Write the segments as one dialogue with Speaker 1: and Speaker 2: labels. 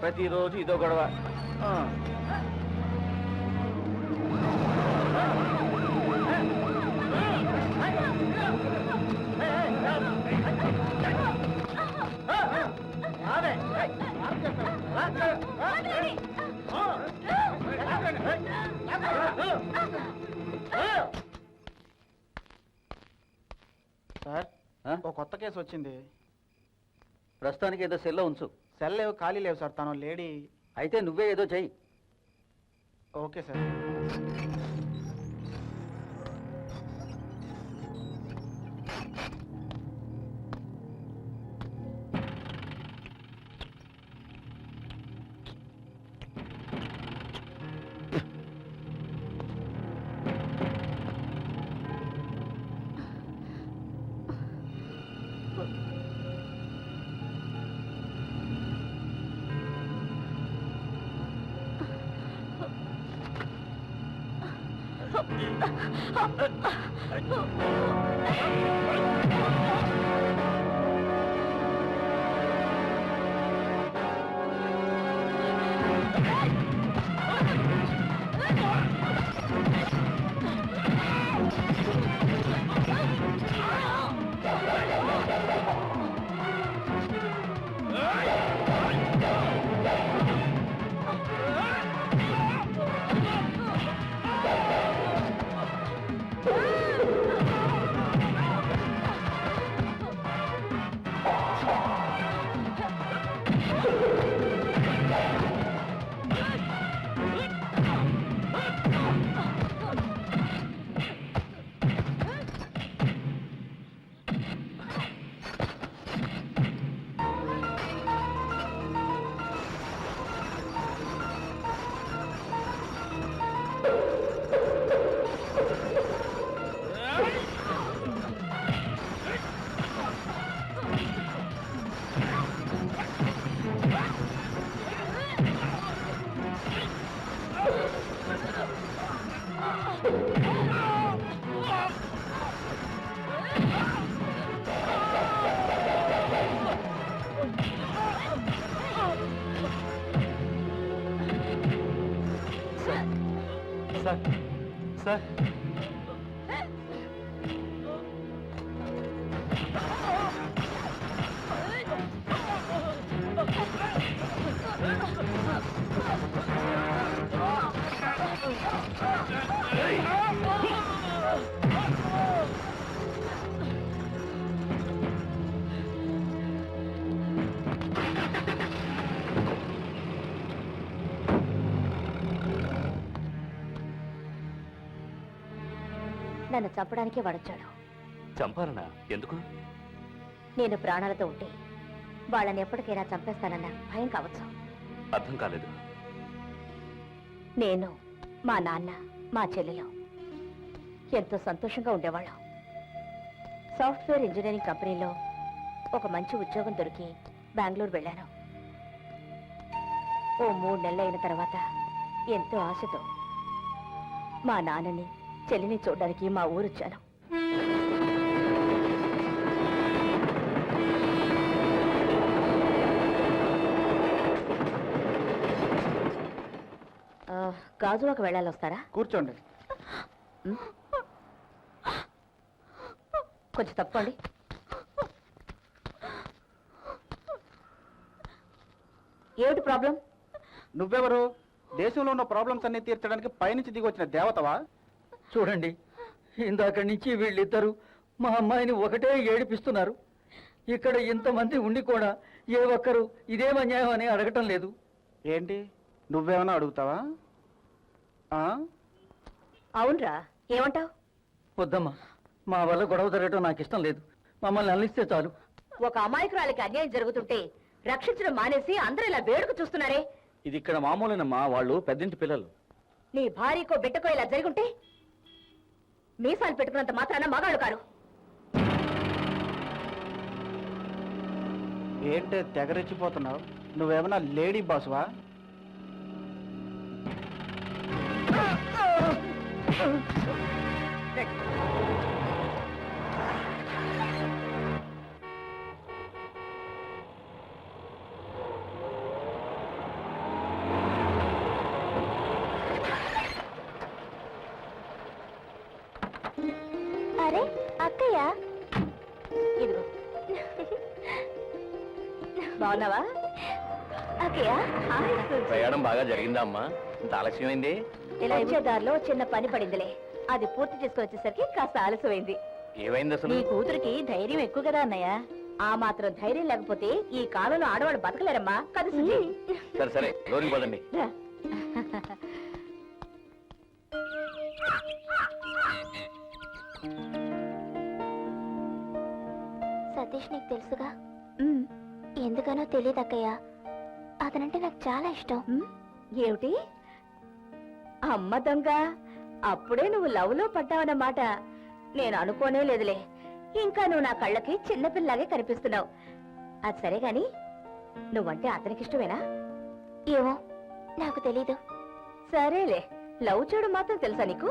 Speaker 1: ప్రతిరోజు ఇదో గొడవ.
Speaker 2: సార్, ఓ కొత్త కేసు వచ్చింది.
Speaker 1: ప్రస్తుతానికి ఏదో సెల్లో ఉంచు.
Speaker 2: సెల్ లేవు, ఖాళీ లేవు సార్. తను లేడీ.
Speaker 1: అయితే నువ్వే ఏదో చెయ్యి.
Speaker 2: Okay sir. సార్,
Speaker 3: నన్ను చంపడానికే వాడొచ్చాడు.
Speaker 4: చంపాలనా? ఎందుకు?
Speaker 3: నేను ప్రాణాలతో ఉంటే వాళ్ళని ఎప్పటికైనా చంపేస్తానన్న భయం కావచ్చు.
Speaker 4: అర్థం కాలేదు.
Speaker 3: నేను, మా నాన్న, మా చెల్లెలు ఎంతో సంతోషంగా ఉండేవాళ్ళం. సాఫ్ట్వేర్ ఇంజనీరింగ్ కంపెనీలో ఒక మంచి ఉద్యోగం దొరికి బెంగళూరు వెళ్ళాను. ఓ 3 నెలలు అయిన తర్వాత ఎంతో ఆశతో మా నాన్నని, చెల్లిని చూడడానికి మా ఊరొచ్చాను. గాజువాక వెళ్ళాలి, వస్తారా?
Speaker 2: కూర్చోండి.
Speaker 3: కొంచెం తప్పండి. ఏమిటి ప్రాబ్లం?
Speaker 2: నువ్వెవరు? దేశంలో ఉన్న ప్రాబ్లమ్స్ అన్ని తీర్చడానికి పైనుంచి దిగి వచ్చిన దేవతవా?
Speaker 1: చూడండి, ఇందాక నుంచి వీళ్ళిద్దరూ మా అమ్మాయిని ఒకటే ఏడిపిస్తున్నారు. ఇక్కడ ఇంతమంది ఉండి కూడా ఏ ఒక్కరు ఇదేం అన్యాయం అని అడగటం లేదు.
Speaker 2: ఏంటి, నువ్వేమన్నా అడుగుతావా?
Speaker 3: అవునరా, ఏమంటావు?
Speaker 1: వద్దమ్మా, మా వల్ల గొడవ జరగటం నాకు ఇష్టం లేదు. మమ్మల్ని అల్లిస్తే చాలు.
Speaker 3: ఒక అమాయకురాలికి అన్యాయం జరుగుతుంటే రక్షించడం మానేసి అందరూ ఇలా వేడుకు చూస్తున్నారే.
Speaker 1: ఇది ఇక్కడ మామూలేనమ్మా, వాళ్ళు పెద్దింటి పిల్లలు.
Speaker 3: నీ భార్యకో బిడ్డకో ఇలా జరుగుంటే మీసాలు పెట్టుకున్నంత మాత్రాన మగాళ్ళు కారు.
Speaker 2: ఏంటే తెగరెచ్చిపోతున్నావు? నువ్వేమన్నా లేడీ బాసువా?
Speaker 3: అరే అక్కయ్య, ఇదిగో. బాగున్నావా అక్కయ్య?
Speaker 4: ప్రయాణం బాగా జరిగిందా అమ్మా? ఇంత ఆలస్యమైంది?
Speaker 3: ఇలా వచ్చే దారిలో చిన్న పని పడిందిలే, అది పూర్తి చేసుకుని వచ్చేసరికి కాస్త ఆలస్యమైంది.
Speaker 4: ఏమైంది అసలు?
Speaker 3: నీ కూతురికి ధైర్యం ఎక్కువ కదా అన్నయ్య. ఆ మాత్రం ధైర్యం లేకపోతే ఈ కాలంలో ఆడవాళ్ళు బతకలేరమ్మా కదా సుజీ?
Speaker 4: సరే సరే, లోనికి పదండి.
Speaker 3: రా.
Speaker 5: సతీష్ నీకు తెలుసుగా? ఎందుకనో తెలియదు అక్కయ్య, అతనంటే నాకు చాలా ఇష్టం.
Speaker 3: ఏమిటి అమ్మ దొంగ, అప్పుడే నువ్వు లవ్ లో పడ్డావన్నమాట. నేను అనుకోనే లేదులే. ఇంకా నువ్వు నా కళ్ళకి చిన్నపిల్లలాగే కనిపిస్తున్నావు. అది సరే గాని, నువ్వంటే అతనికి ఇష్టమేనా?
Speaker 5: ఏమో నాకు తెలీదు.
Speaker 3: సరేలే, లవ్ చేయడం మాత్రం తెలుసా నీకు?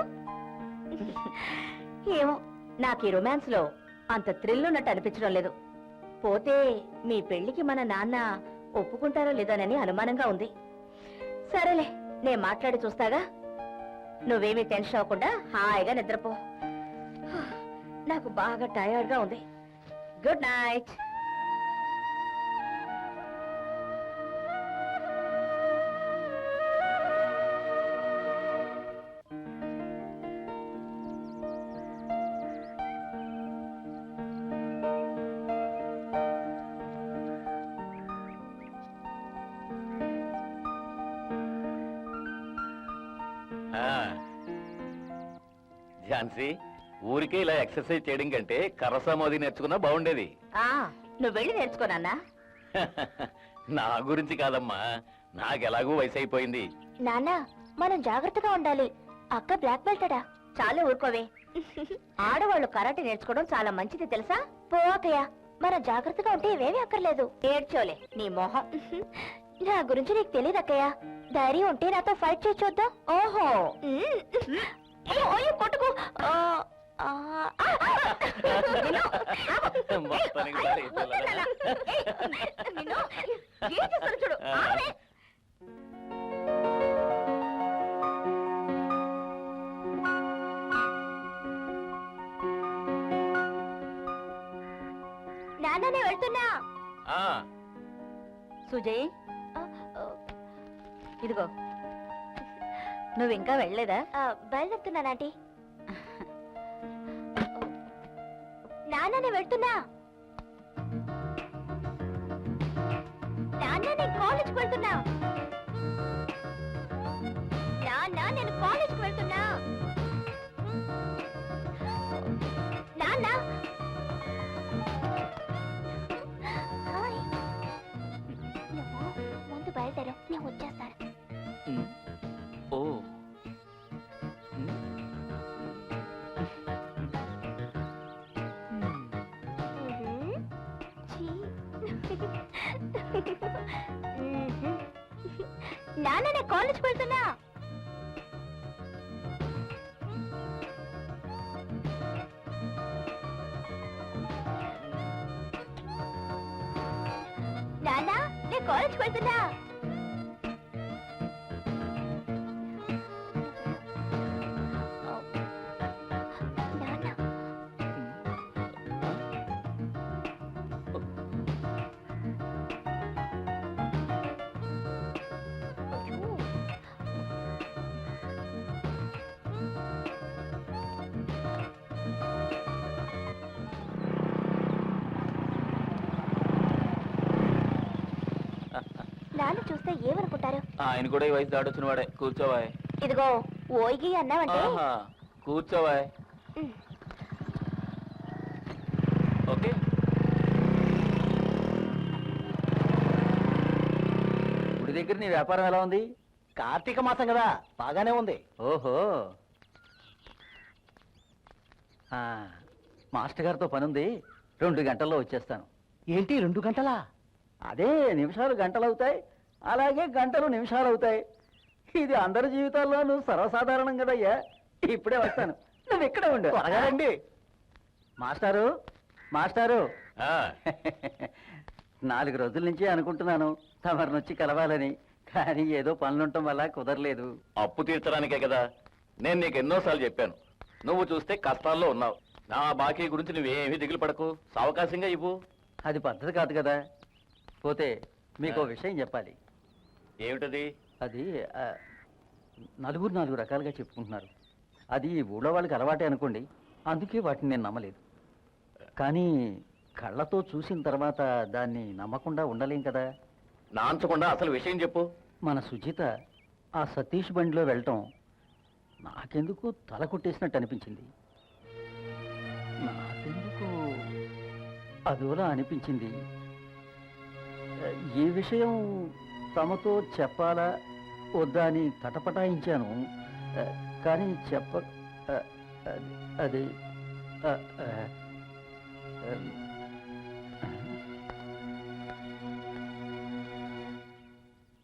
Speaker 3: ఏమో, నాకు ఈ రొమాన్స్ లో అంత థ్రిల్ ఉన్నట్టు అనిపించడం లేదు. పోతే మీ పెళ్లికి మన నాన్న ఒప్పుకుంటారో లేదోనని అనుమానంగా ఉంది. సరేలే, నేను మాట్లాడి చూస్తాగా. నువ్వేమీ టెన్షన్ అవ్వకుండా హాయిగా నిద్రపో. నాకు బాగా టయర్డ్ గా ఉంది. Good night.
Speaker 4: ఝాన్సీ, ఊరికే ఇలా ఎక్సర్సైజ్ చేయడం కంటే కర్రసామోది నేర్చుకున్నా బాగుండేది.
Speaker 3: నువ్వు వెళ్ళి నేర్చుకోనన్నా.
Speaker 4: నా గురించి కాదమ్మా, నాకెలాగూ వయసు అయిపోయింది.
Speaker 5: నాన్న మనం జాగ్రత్తగా ఉండాలి. అక్క బ్లాక్ బెల్టడా?
Speaker 3: చాలా ఊరుకోవే. ఆడవాళ్ళు కరాటే నేర్చుకోవడం చాలా మంచిది తెలుసా?
Speaker 5: పో అక్కయ్య, మనం జాగ్రత్తగా ఉంటే ఇవేమీ అక్కర్లేదు.
Speaker 3: ఏడ్చోలే నీ మొహం.
Speaker 5: నా గురించి నీకు తెలియదు అక్కయ్య. ధైర్యం ఉంటే నాతో ఫైట్ చేయొద్దా?
Speaker 3: ఓహో,
Speaker 5: కొట్టుకు.
Speaker 4: మొత్తానికి సరే, పిల్లలు.
Speaker 3: చూడు.
Speaker 5: నాన్ననే వెళ్తున్నా.
Speaker 4: ఆ,
Speaker 3: సుజయ్, ఇదిగో. నువ్వు ఇంకా వెళ్ళలేదా?
Speaker 5: బయలుదేరుతున్నాను ఆంటీ. నాన్ననే వెళ్తున్నా. నాన్న నేను కాలేజ్కి వెళ్తున్నా. నాన్న నేను కాలేజ్కి వెళ్తున్నా. నాన్న హాయ్. నువ్వు ముందు బయలుదేరు, నేను వచ్చేస్తాను.
Speaker 4: ఓ,
Speaker 5: నాన్న నేను కాలేజ్కి వెళ్తున్నా. నాన్న నేను కాలేజ్కి వెళ్తున్నా. నాన్న నాన్న చూస్తే ఏమనుకుంటారు?
Speaker 4: ఆయన కూడా ఈ వయసు దాటొచ్చిన వాడే. కూర్చోవాయ్.
Speaker 5: ఇదిగో ఓయిగి అన్నావంటే
Speaker 4: కూర్చోవాయ్. ఓకే.
Speaker 1: గుడి దగ్గర నీ వ్యాపారం ఎలా ఉంది?
Speaker 2: కార్తీక మాసం కదా, బాగానే ఉంది.
Speaker 1: ఓహో. ఆ, మాస్టర్ గారితో పనుంది, 2 గంటల్లో వచ్చేస్తాను.
Speaker 2: ఏంటి 2 గంటలా?
Speaker 1: అదే నిమిషాలు గంటలు అవుతాయి, అలాగే గంటలు నిమిషాలు అవుతాయి. ఇది అందరి జీవితాల్లోనూ సర్వసాధారణం కదయ్యా. ఇప్పుడే వస్తాను, నువ్వు ఇక్కడే ఉండు.
Speaker 2: త్వరగా రండి.
Speaker 1: మాస్టారు, మాస్టారు,
Speaker 4: ఆ,
Speaker 1: 4 రోజుల నుంచి అనుకుంటున్నాను తమరిని వచ్చి కలవాలని, కానీ ఏదో పనులుండటం వల్ల కుదరలేదు.
Speaker 4: అప్పు తీర్చడానికే కదా నేను నీకు ఎన్నోసార్లు చెప్పాను. నువ్వు చూస్తే కష్టాల్లో ఉన్నావు. నా బాకీ గురించి నువ్వేమీ దిగులు పడకు, సావకాశంగా ఇవ్వు.
Speaker 1: అది పద్ధతి కాదు కదా. పోతే మీకు విషయం చెప్పాలి.
Speaker 4: ఏమిటది?
Speaker 1: అది నలుగురు 4 రకాలుగా చెప్పుకుంటున్నారు. అది ఊళ్ళో వాళ్ళకి అలవాటే అనుకోండి, అందుకే వాటిని నేను నమ్మలేదు. కానీ కళ్ళతో చూసిన తర్వాత దాన్ని నమ్మకుండా ఉండలేం కదా.
Speaker 4: నాంచకుండా అసలు విషయం చెప్పు.
Speaker 1: మన సుజిత ఆ సతీష్ బండిలో వెళ్ళటం నాకెందుకు తల కొట్టేసినట్టు అనిపించింది. నాకెందుకు అదోలా అనిపించింది. ఈ విషయం తమతో చెప్పాలా వద్దా అని తటపటాయించాను. కానీ అది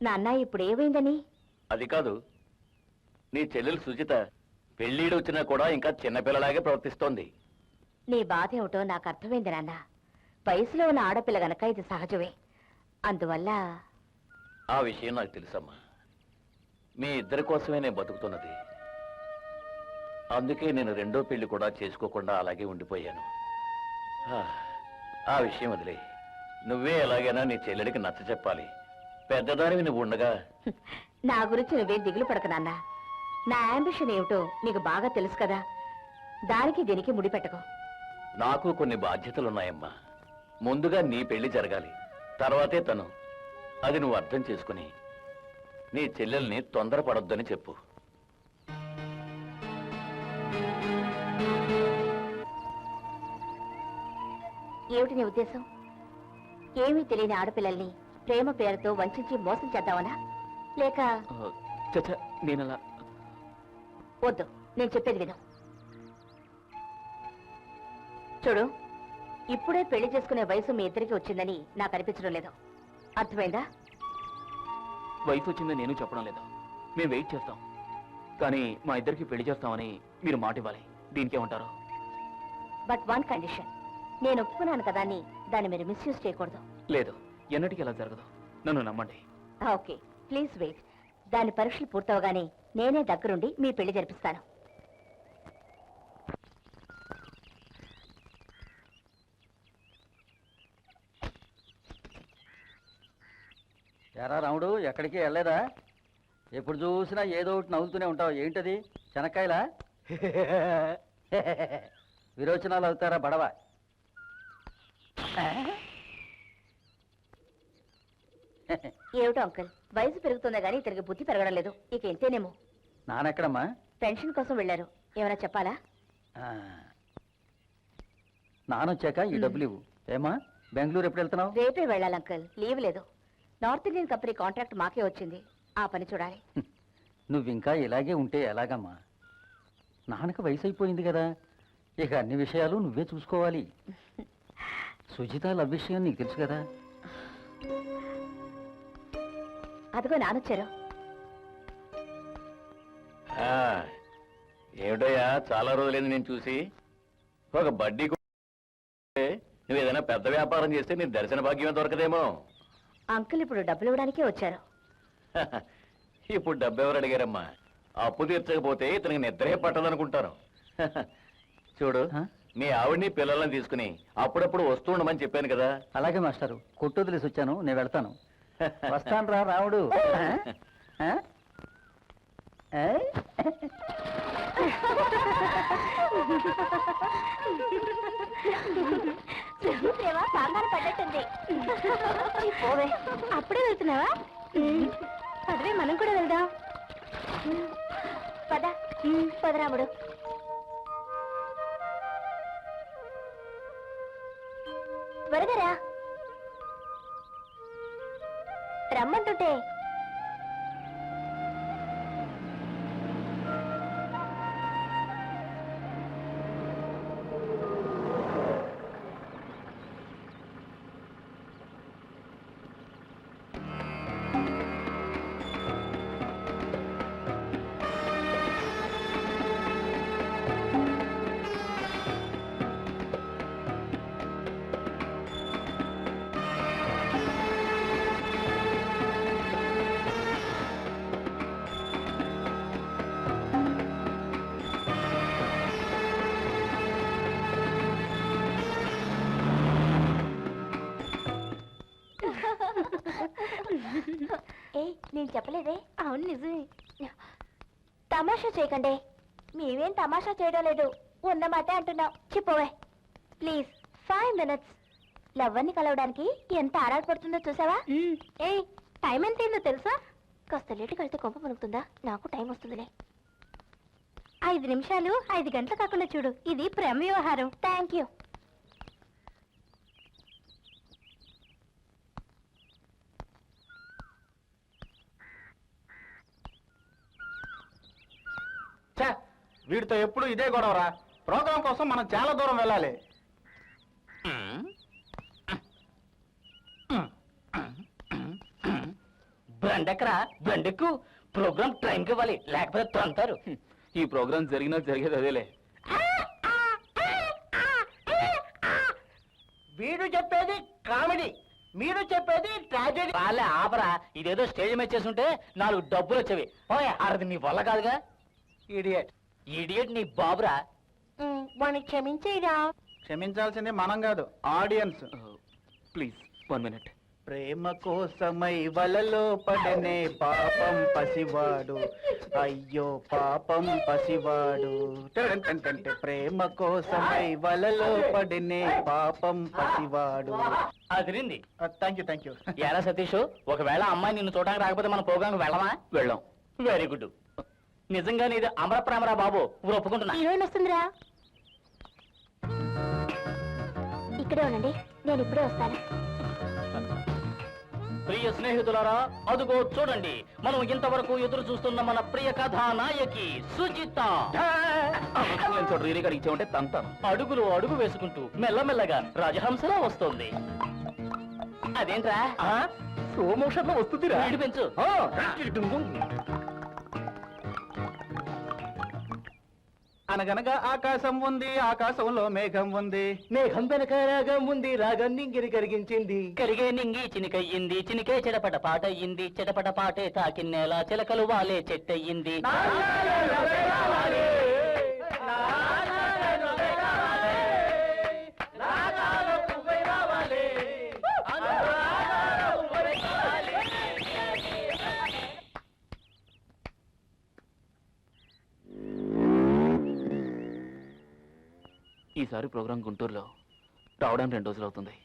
Speaker 3: నాన్న ఇప్పుడు ఏమైందని?
Speaker 4: అది కాదు, నీ చెల్లెలు సుజిత పెళ్ళీడు వచ్చినా కూడా ఇంకా చిన్నపిల్లలాగే ప్రవర్తిస్తోంది.
Speaker 3: నీ బాధ ఏమిటో నాకు అర్థమైంది నాన్న. వయసులో ఉన్న ఆడపిల్ల గనక ఇది సహజమే. అందువల్ల
Speaker 4: ఆ విషయం నాకు తెలుసమ్మా. మీ ఇద్దరి కోసమే నేను బతుకుతున్నది. అందుకే నేను 2వ పెళ్లి కూడా చేసుకోకుండా అలాగే ఉండిపోయాను. ఆ విషయం వదిలే. నువ్వే ఎలాగైనా నీ చెల్లెడికి నచ్చ చెప్పాలి. పెద్దదానివి నువ్వు ఉండగా.
Speaker 3: నా గురించి నువ్వేం దిగులు పడక నాన్న. నా యాంబిషన్ ఏమిటో నీకు బాగా తెలుసు కదా. దానికి దీనికి ముడిపెట్టకు.
Speaker 4: నాకు కొన్ని బాధ్యతలున్నాయమ్మా. ముందుగా నీ పెళ్లి జరగాలి, తర్వాతే తను. అది నువ్వు అర్థం చేసుకుని నీ చెల్లెల్ని తొందరపడొద్దని చెప్పు.
Speaker 3: ఏమిటి నీ ఉద్దేశం? ఏమీ తెలియని ఆడపిల్లల్ని ప్రేమ పేరుతో వంచి మోసం చేద్దామనా? లేక
Speaker 2: నేనలా
Speaker 3: వద్దు, నేను చెప్పేది విను. చూడు, ఇప్పుడే పెళ్లి చేసుకునే వయసు మీ ఇద్దరికి వచ్చిందని నాకు అనిపించడం లేదు. అర్థమైందా?
Speaker 6: వయసు వచ్చిందని నేను చెప్పడం లేదు. మేము వెయిట్ చేస్తాం, కానీ మా ఇద్దరికి పెళ్లి చేస్తామని మీరు మాట ఇవ్వాలి. దీనికేమంటారు?
Speaker 3: But 1 condition. నేను ఒప్పుకున్నాను కదా అని దాన్ని మీరు మిస్యూజ్ చేయకూడదు.
Speaker 6: లేదు, ఎన్నటికీ అలా జరగదు. నన్ను నమ్మండి.
Speaker 3: Okay, please wait. దాని పరీక్షలు పూర్తవగానే నేనే దగ్గరుండి మీ పెళ్లి జరిపిస్తాను.
Speaker 1: ఎరా రాముడు, ఎక్కడికి వెళ్ళలేదా? ఎప్పుడు చూసినా ఏదో ఒకటి నవ్వుతూనే ఉంటావు. ఏంటది? శనక్కాయలా? విరోచనాలు అవుతారా బడవ?
Speaker 3: ఏమిటో అంకుల్, వయసు పెరుగుతుందా గానీ ఇతనికి బుద్ధి పెరగడం లేదు. ఇక ఎంతేనేమో.
Speaker 1: నానెక్కడమ్మా?
Speaker 3: పెన్షన్ కోసం వెళ్ళారు. ఏమైనా చెప్పాలా?
Speaker 1: నానొచ్చాక ఈ డబ్బులు ఇవ్వు. ఏమా, బెంగళూరు ఎప్పుడు వెళ్తున్నావు?
Speaker 3: రేపే వెళ్ళాలి అంకుల్, లీవ్ లేదు. నార్త్ ఇండియన్ కంపెనీ కాంట్రాక్ట్ మాకే వచ్చింది. ఆ పని చూడాలి.
Speaker 1: నువ్వింకా ఇలాగే ఉంటే ఎలాగమ్మా? నాన్నకు వయసు అయిపోయింది కదా, ఇక అన్ని విషయాలు నువ్వే చూసుకోవాలి. సుజిత లవ్ విషయం నీకు తెలుసు కదా.
Speaker 3: అదిగో నానొచ్చారు.
Speaker 4: ఏమిటయ్యా, చాలా రోజులైంది నేను చూసి. ఒక బడ్డీ నువ్వు ఏదైనా పెద్ద వ్యాపారం చేస్తే నీ దర్శన భాగ్యమే దొరకదేమో.
Speaker 3: అంకుల్ ఇప్పుడు డబ్బులు ఇవ్వడానికే వచ్చారు.
Speaker 4: ఇప్పుడు డబ్బు ఎవరు అడిగారమ్మా? అప్పు తీర్చకపోతే ఇతనికి నిద్రే పట్టదనుకుంటాను. చూడు, మీ ఆవిడ్ని పిల్లల్ని తీసుకుని అప్పుడప్పుడు వస్తూ ఉండమని చెప్పాను కదా.
Speaker 1: అలాగే మాస్టారు, కొట్టు వదిలేసి వచ్చాను, నేను వెళ్తాను. వస్తాను రా రాముడు.
Speaker 5: పడ్డట్టుంది.
Speaker 3: పోవే, అప్పుడే వెళ్తున్నావా? పదవే, మనం కూడా వెళ్దాం.
Speaker 5: పద పదరాముడు. త్వరగా రా. రమ్మంటుంటే చెప్పలేదే. అవును నిజమే. తమాషా చేయకండి. మేమేం తమాషా చేయడం లేదు, ఉన్న మాటే అంటున్నాం. చెప్పవే ప్లీజ్. 5 minutes. లవ్వర్ని కలవడానికి ఎంత ఆరాటపడుతుందో చూసావా? ఏ టైం ఎంత అయిందో తెలుసా? కాస్త లేటుగా వెళ్తే కొంప పలుకుతుందా? నాకు టైం వస్తుందిలే. 5 నిమిషాలు 5 గంటలు కాకుండా చూడు. ఇది ప్రేమ వ్యవహారం. Thank you.
Speaker 2: ఛే, వీడితో ఎప్పుడు ఇదే గొడవరా. ప్రోగ్రాం కోసం మనం చాలా దూరం వెళ్ళాలి.
Speaker 6: బండెక్కరా బండెక్కు. ప్రోగ్రామ్ టైంకి ఇవ్వాలి, లేకపోతే తంతారు. ఈ ప్రోగ్రామ్ జరిగినా జరిగేది అదేలే.
Speaker 1: వీడు చెప్పేది కామెడీ, మీరు చెప్పేది ట్రాజెడీ.
Speaker 6: వాళ్ళే ఆపరా, ఇదేదో స్టేజ్ మీద చేసుంటే 4 డబ్బులు వచ్చేవి. ఓయ్ అది నీ వల్ల కాదుగా.
Speaker 1: ఇడియట్.
Speaker 6: ఇడియట్ నీ బాబురా.
Speaker 5: వాడిని క్షమించేరా.
Speaker 2: క్షమించాల్సింది మనం కాదు, ఆడియన్స్.
Speaker 6: Please 1 minute.
Speaker 2: ప్రేమ కోసమై వలలో పడనే పాపం పసివాడు, అయ్యో పాపం పసివాడు. టెంటెంటెంటె, ప్రేమ కోసమై వలలో పడనే పాపం పసివాడు.
Speaker 6: అదిరింది.
Speaker 2: Thank you.
Speaker 6: ఎలా సతీష్, ఒకవేళ అమ్మాయి నిన్ను చూడడానికి రాకపోతే మన ప్రోగ్రామ్ వెళ్ళమా? వెళ్ళాం. Very good. నిజంగా నీది అమర ప్రేమరా బాబు, ఊరు ఒప్పుకుంటున్నా.
Speaker 5: హీరోయిన్ వస్తుందిరా. ఇక్కడే ఉండండి, నేను ఇప్పుడే వస్తాను.
Speaker 6: ప్రియ స్నేహితులారా, అదుగో చూడండి, మనం ఇంతవరకు ఎదురు చూస్తున్న మన ప్రియ కథానాయకి సుజిత. ఉంటే తంతాను. అడుగులు అడుగు వేసుకుంటూ మెల్లమెల్లగా రాజహంసలా వస్తోంది. అదేంట్రా స్లో మోషన్ లో వస్తుంది. పెంచు.
Speaker 2: అనగనగా ఆకాశం ఉంది, ఆకాశంలో మేఘం ఉంది.
Speaker 6: మేఘం వెనక రాగం ఉంది, రాగం నింగిని కరిగించింది. కరిగే నింగి చినికయ్యింది, చినికే చెడపట పాటయ్యింది, చెడపట పాటే తాకిన్నేలా చిలకలు వాలే చెట్టయ్యింది. ఈసారి ప్రోగ్రాం గుంటూరులో రావడానికి 2 రోజులు అవుతుంది.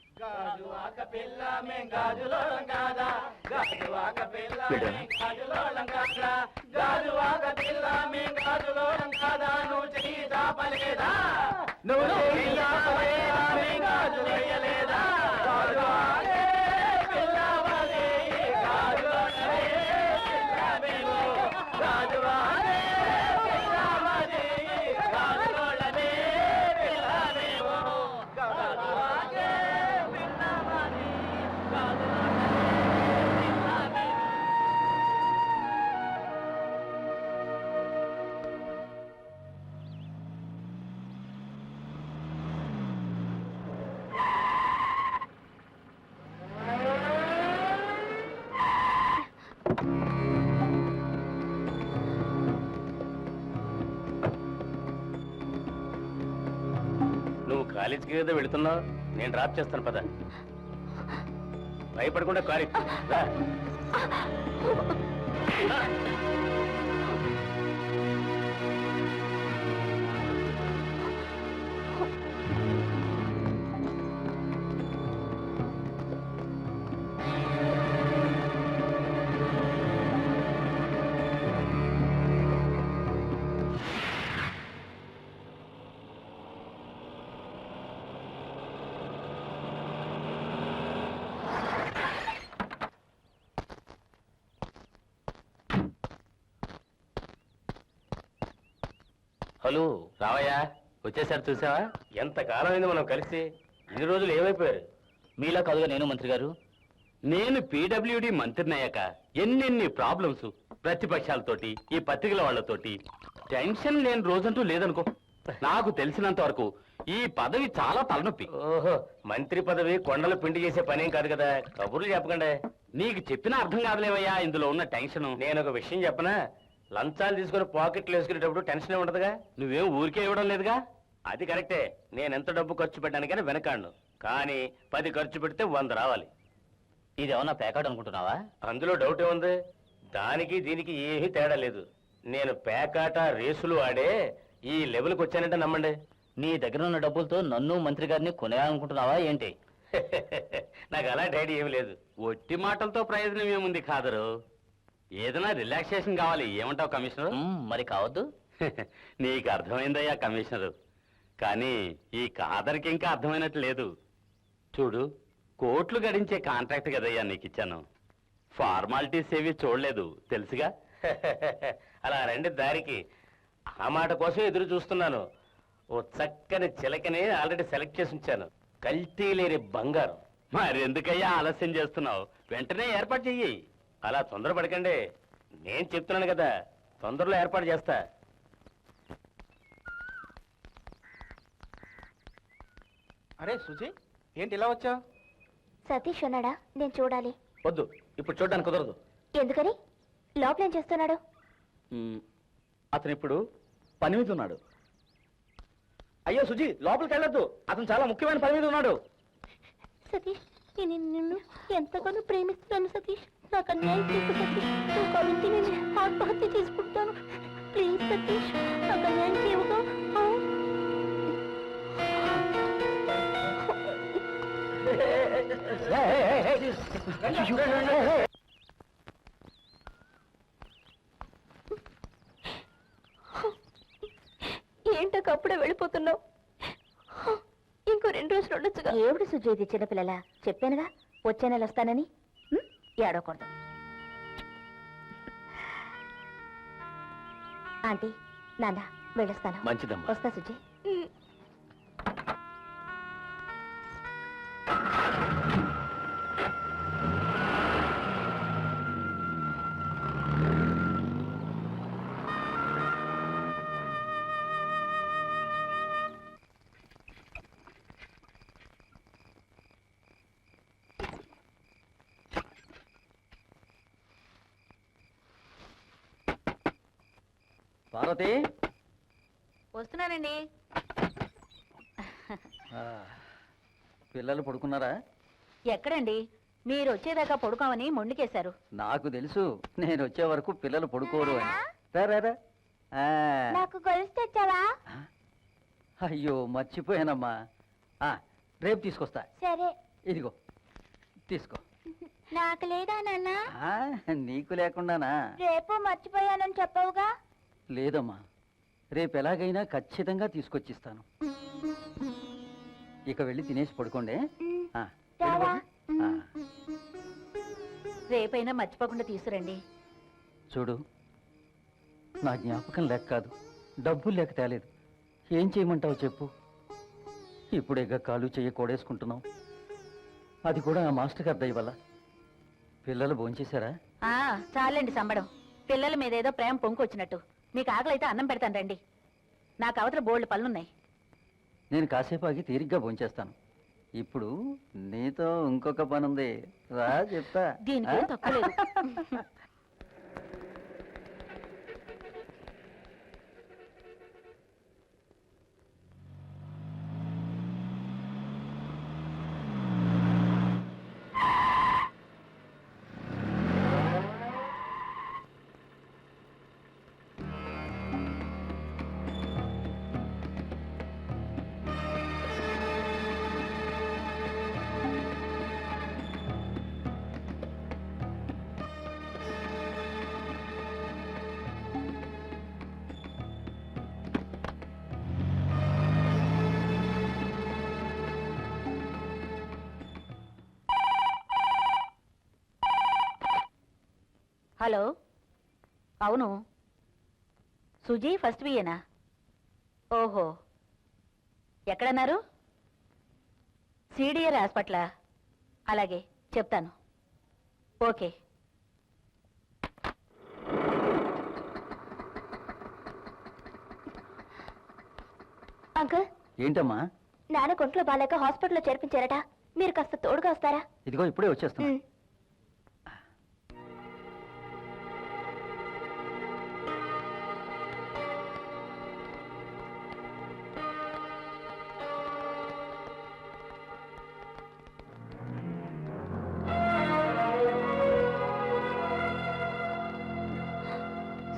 Speaker 4: నువ్వు కాలేజీకి ఏదో వెళుతున్నావు, నేను డ్రాప్ చేస్తాను పద. భయపడకుండా కారు ఎక్కు. రా. హలో రావయ్యా, వచ్చేసారు చూసావా? ఎంత కాలం అయింది మనం కలిసి. ఇన్ని రోజులు ఏమైపోయారు?
Speaker 6: మీలా కాదుగా నేను మంత్రి గారు.
Speaker 4: నేను పీడబ్ల్యూడి మంత్రిని అయ్యాక ఎన్నెన్ని ప్రాబ్లమ్స్, ప్రతిపక్షాలతోటి, ఈ పత్రికల వాళ్ళతోటి. టెన్షన్ లేని రోజంటూ లేదనుకో. నాకు తెలిసినంత వరకు ఈ పదవి చాలా తలనొప్పి. ఓహో, మంత్రి పదవి కొండలు పిండి చేసే పనేం కాదు కదా. కబుర్లు చెప్పకండి. నీకు చెప్పినా అర్థం కాదులేవయ్యా ఇందులో ఉన్న టెన్షన్. నేను ఒక విషయం చెప్పనా? లంచాలు తీసుకుని పాకెట్లు వేసుకునేటప్పుడు టెన్షన్ ఉండదుగా. నువ్వేం ఊరికే ఇవ్వడం లేదుగా. అది కరెక్టే. నేను ఎంత డబ్బు ఖర్చు పెట్టడానికైనా వెనకాడను. కానీ 10 ఖర్చు పెడితే 100 రావాలి.
Speaker 6: ఇదేమన్నా ప్యాకెట్ అనుకుంటున్నావా?
Speaker 4: అందులో డౌట్ ఏముంది?
Speaker 7: దానికి దీనికి ఏమీ తేడా లేదు. నేను పేకాట రేసులు ఆడే ఈ లెవెల్కి వచ్చానంటే నమ్మండి.
Speaker 6: నీ దగ్గర ఉన్న డబ్బులతో నన్ను మంత్రి గారిని కొనేయాలనుకుంటున్నావా ఏంటి?
Speaker 7: నాకు అలాంటి ఐడియా ఏమి లేదు. ఒట్టి మాటలతో ప్రయోజనం ఏముంది ఖాదరు? ఏదైనా రిలాక్సేషన్ కావాలి. ఏమంటావు కమిషనర్?
Speaker 6: మరి కావద్దు.
Speaker 7: నీకు అర్థమైందయ్యా కమిషనరు, కానీ ఈ ఖాదర్కి ఇంకా అర్థమైనట్టు లేదు. చూడు, కోట్లు గడించే కాంట్రాక్ట్ కదయ్యా నీకు ఇచ్చాను. ఫార్మాలిటీస్ ఏవి చూడలేదు తెలుసుగా. అలా రండి దారికి. ఆ మాట కోసం ఎదురు చూస్తున్నాను. ఓ చక్కని చిలకని ఆల్రెడీ సెలెక్ట్ చేసి ఉంచాను. కల్తీ లేని బంగారం. మరెందుకయ్యా ఆలస్యం చేస్తున్నావు? వెంటనే ఏర్పాటు చెయ్యి. అలా తొందరపడకండి. నేను చెప్తున్నాను కదా, తొందరలో ఏర్పాటు చేస్తా.
Speaker 2: అరే సుజీ, ఏంటి ఇలా వచ్చావు?
Speaker 5: సతీష్ ఉన్నాడా? నేను చూడాలి.
Speaker 4: వద్దు, ఇప్పుడు చూడడానికి కుదరదు.
Speaker 5: ఎందుకని? లోపల ఏం చేస్తున్నాడు?
Speaker 4: అతను ఇప్పుడు పని మీద ఉన్నాడు. అయ్యో సుజీ, లోపలికి వెళ్ళొద్దు. అతను చాలా ముఖ్యమైన పని మీద ఉన్నాడు.
Speaker 5: సతీష్, నేను నిన్ను ఎంతగానో ప్రేమిస్తున్నాను సతీష్. నాకు అన్యాయం చేసు సతీష్. నువ్వు కాబట్టి నేను ఆత్మహత్య చేసుకుంటాను. ప్లీజ్ సతీష్, నాకు అన్యాయం చేయవుగా. ఏంటో అప్పుడే వెళ్ళిపోతున్నావు. ఇంకో 2 రోజులు ఉండొచ్చుగా. ఏమిటి సుజయ్, చిన్నపిల్లల చెప్పానుగా వచ్చే నెల వస్తానని. ఏడవకూడదు. ఆంటీ, నాన్న వెళ్ళొస్తాను.
Speaker 4: మంచిదమ్మా.
Speaker 5: వస్తా సుజయ్.
Speaker 1: పార్వతి,
Speaker 3: వస్తున్నానండి.
Speaker 1: పిల్లలు పడుకున్నారా?
Speaker 3: ఎక్కడండి, మీరు వచ్చేదాకా పడుకోమని మొండికేశారు.
Speaker 1: నాకు తెలుసు, నేను వచ్చే వరకు పిల్లలు పడుకోరు అని. రా, రా, రా.
Speaker 5: నాకు గొలుసు తెచ్చావా?
Speaker 1: అయ్యో మర్చిపోయానమ్మా. రేపు తీసుకొస్తా.
Speaker 5: సరే.
Speaker 1: ఇదిగో తీసుకో.
Speaker 5: నాకు లేదా నాన్న?
Speaker 1: నీకు లేకుండానా?
Speaker 5: రేపు మర్చిపోయానని చెప్పవుగా.
Speaker 1: లేదమ్మా, రేపు ఎలాగైనా ఖచ్చితంగా తీసుకొచ్చిస్తాను. ఇక వెళ్ళి తినేసి పడుకోండి.
Speaker 5: రావా?
Speaker 3: రేపైనా మర్చిపోకుండా తీసుకురండి.
Speaker 1: చూడు, నా జ్ఞాపకం లేక కాదు, డబ్బులు లేక తేలేదు. ఏం చేయమంటావు చెప్పు? ఇప్పుడేగా కాలు చెయ్యి కోడేసుకుంటున్నావు. అది కూడా ఆ మాస్టర్ గారి దయ వల్ల. పిల్లలు భోంచేశారా?
Speaker 3: చాలండి సంబడం. పిల్లల మీద ఏదో ప్రేమ పొంకొచ్చినట్టు. మీకు ఆకలి అయితే అన్నం పెడతాను రండి. నాకు అవతల బోల్డ్ పనులున్నాయి.
Speaker 1: నేను కాసేపు ఆగి తీరిగ్గా భోంచేస్తాను. ఇప్పుడు నీతో ఇంకొక పని ఉంది, రా చెప్తా.
Speaker 3: దీనికి తక్కువలేదు. హలో, అవును. సుజీ ఫస్ట్ బిఏనా? ఓహో, ఎక్కడన్నారు? సిడిఆర్ హాస్పిటలా? అలాగే చెప్తాను. ఓకే.
Speaker 5: అంకుల్,
Speaker 1: ఏంటమ్మా?
Speaker 5: నాన్న కొంట్లో బాలేక హాస్పిటల్లో చేర్పించారట. మీరు కాస్త తోడుగా వస్తారా?
Speaker 1: ఇదిగో ఇప్పుడే వచ్చేస్తున్నా.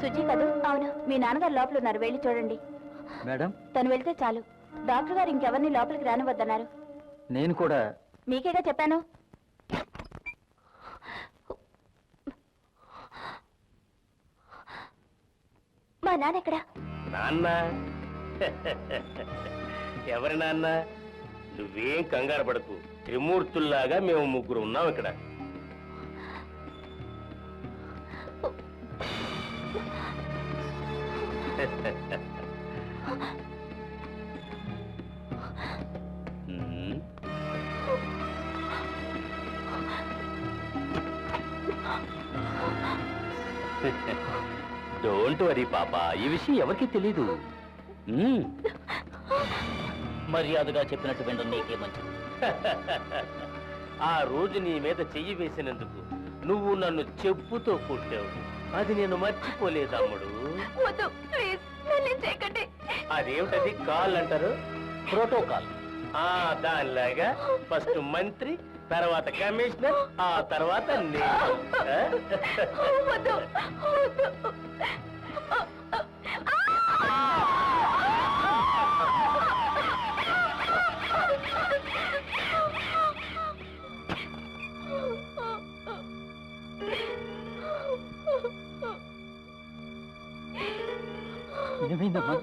Speaker 5: సుజీ కదూ? అవును. మీ నాన్నగారు లోపల ఉన్నారు, వెళ్ళి చూడండి.
Speaker 1: మేడం,
Speaker 5: తను వెళ్తే చాలు. డాక్టర్ గారు ఇంకెవరిని లోపలికి రానివద్దన్నారు.
Speaker 1: నేను కూడా
Speaker 5: మీకేగా చెప్పాను. మా నాన్న ఎక్కడ?
Speaker 8: నాన్న ఎవరి నాన్న? నువ్వేం కంగారు పడకు, త్రిమూర్తుల్లాగా మేము ముగ్గురు ఉన్నాం ఇక్కడ.
Speaker 7: ఉమ్. డోంట్ వరీ పాప, ఈ విషయం ఎవరికి తెలీదు. ఉమ్.
Speaker 6: మర్యాదగా చెప్పినట్టు వినడం నీకే మంచిది.
Speaker 8: ఆ రోజు నీ మీద చెయ్యి వేసినందుకు నువ్వు నన్ను చెప్పుతో కొట్టావు. అది నేను మర్చిపోలేదు అమ్ముడు.
Speaker 5: వద్దు, ప్లీజ్ నన్ను చేయకండి.
Speaker 8: అదేమిటది కాల్ అంటారు?
Speaker 6: ప్రోటోకాల్.
Speaker 8: దానిలాగా ఫస్ట్ మంత్రి, తర్వాత కమిషనర్, ఆ తర్వాత నేను.
Speaker 5: వద్దు, వద్దు.
Speaker 1: ఏమైందమ్మా?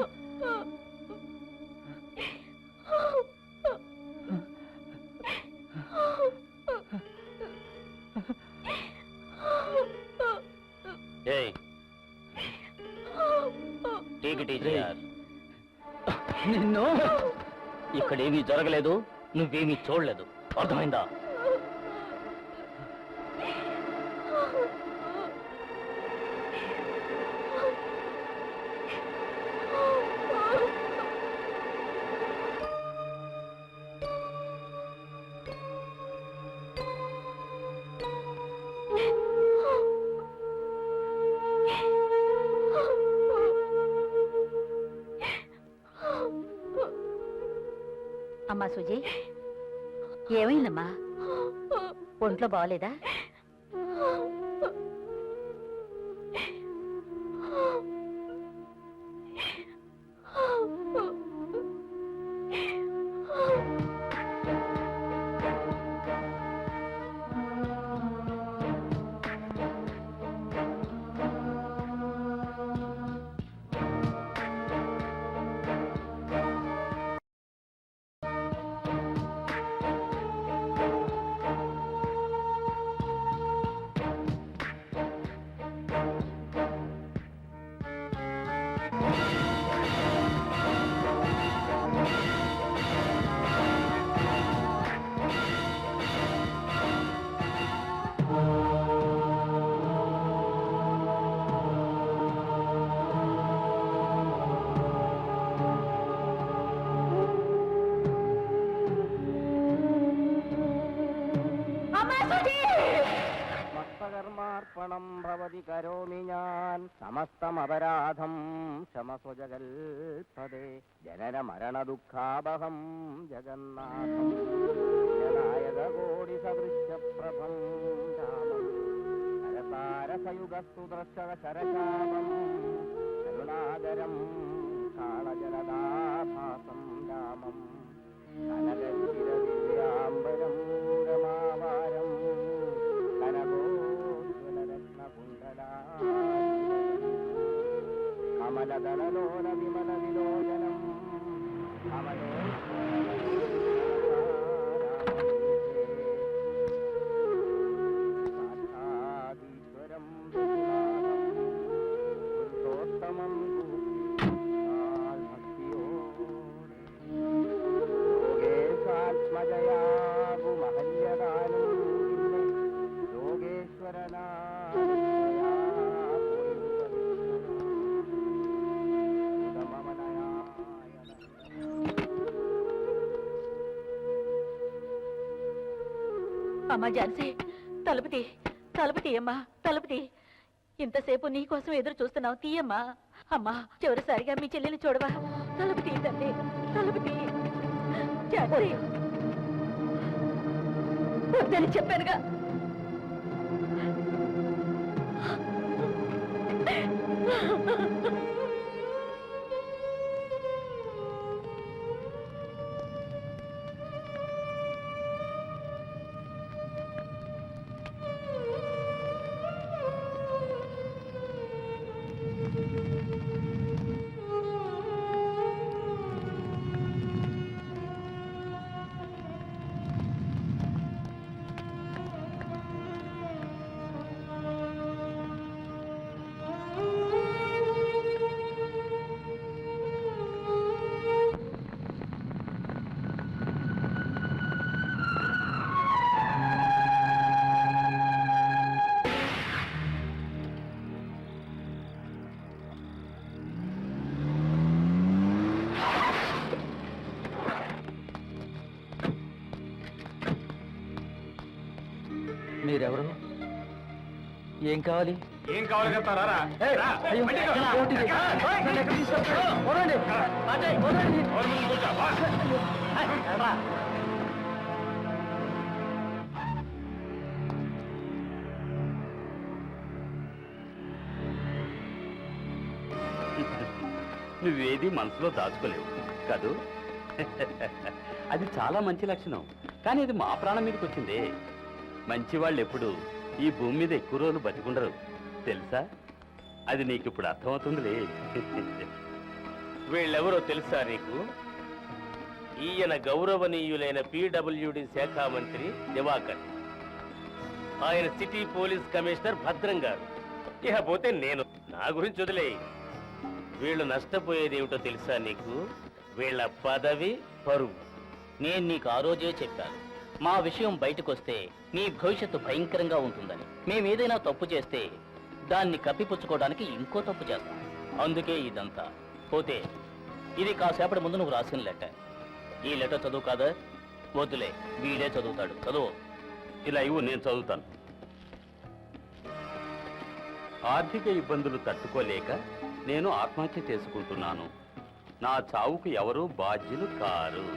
Speaker 6: ఏయ్, take it easy, yaar.
Speaker 1: నిన్ను
Speaker 6: ఇక్కడేమీ జరగలేదు, నువ్వేమీ చూడలేదు, అర్థమైందా?
Speaker 3: అమ్మా సుజీ, ఏమైందమ్మా? ఒంట్లో బాగోలేదా?
Speaker 2: మస్తకర్మార్పణం భవతి కరోమి ഞാൻ సమస్తమపరాధం క్షమస్వ జగల్పదే జనన మరణ దుఃఖాభవం జగన్నాథం జనాయక కోడి సదృశ్య ప్రభం రామం సరసారసయుగస్తు దృశ్య శరశాపం కరుణాగరం కాళజలదాభాసం రామం కనగంచిర దివ్యాంబరం రమావారం కమలదళలోన విమల విలోచనం సాక్షాదీశ్వరం పురుషోత్తమం యోగేశాత్మజయాగు మహల్యగాను యోగేశ్వరనా
Speaker 3: అమ్మా ఝాన్సీ, తలుపు తీ, తలుపు తీయమ్మా, తలుపు తీ. ఇంతసేపు నీ కోసం ఎదురు చూస్తున్నావు, తీయమ్మా. అమ్మా, చివరిసారిగా మీ చెల్లెని చూడవా? తలుపు తీ తల్లి, తలుపు తీ. ఝాన్సీ, వద్దని చెప్పానుగా.
Speaker 1: మీరెవరు? ఏం కావాలి?
Speaker 2: ఏం కావాలి చెప్తారా?
Speaker 1: ఏయ్, అయ్యో, ఏమిటిది? నన్ను ఎక్కడికి తీసుకెళ్తున్నారు? వదలండి. వదలండి.
Speaker 7: నువ్వేది మనసులో దాచుకోలేవు కదూ. అది చాలా మంచి లక్షణం. కానీ అది మా ప్రాణం మీదకి వచ్చిందే. మంచి వాళ్ళు ఎప్పుడు ఈ భూమి మీద ఎక్కువ రోజులు బతికుండరు తెలుసా. అది నీకు ఇప్పుడు అర్థమవుతుందిలే.
Speaker 8: వీళ్ళెవరో తెలుసా నీకు? ఈయన గౌరవనీయులైన PWD శాఖ మంత్రి దివాకర్, ఆయన సిటీ పోలీస్ కమిషనర్ భద్రం గారు. ఇకపోతే నేను. నా గురించి వదిలే. వీళ్ళు నష్టపోయేది ఏమిటో తెలుసా నీకు? వీళ్ళ పదవి, పరువు.
Speaker 6: నేను నీకు ఆ రోజే చెప్పాను, మా విషయం బయటకొస్తే నీ భవిష్యత్తు భయంకరంగా ఉంటుందని. మేమేదైనా తప్పు చేస్తే దాన్ని కప్పిపుచ్చుకోవడానికి ఇంకో తప్పు చేస్తాం. అందుకే ఇదంతా. పోతే ఇది కాసేపటి ముందు నువ్వు రాసిన లెటర్. ఈ లెటర్ చదువు కాదా? వద్దులే, వీడే చదువుతాడు. చదువు.
Speaker 7: ఇలా ఇవ్వు, నేను చదువుతాను. ఆర్థిక ఇబ్బందులు తట్టుకోలేక నేను ఆత్మహత్య చేసుకుంటున్నాను. నా చావుకు ఎవరూ బాధ్యులు కారు.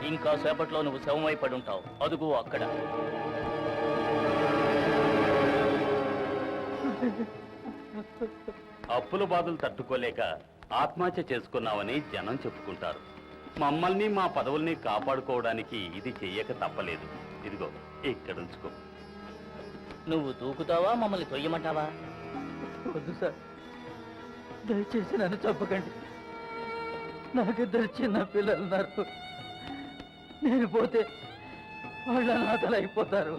Speaker 6: ఇంకా సేపట్లో నువ్వు శవమై పడి ఉంటావు. అదుగు అక్కడ.
Speaker 7: అప్పుల బాధలు తట్టుకోలేక ఆత్మహత్య చేసుకున్నామని జనం చెప్పుకుంటారు. మమ్మల్ని మా పదవుల్ని కాపాడుకోవడానికి ఇది చెయ్యక తప్పలేదు. ఇదిగో ఇక్కడ ఉంచుకో.
Speaker 6: నువ్వు దూకుతావా, మమ్మల్ని తొయ్యమంటావా?
Speaker 1: వద్దు సార్, దయచేసి నన్ను చంపకండి. నాకిద్దరు చిన్న పిల్లలు ఉన్నారు. నేను పోతే వాళ్ళ నాతలు అయిపోతారు.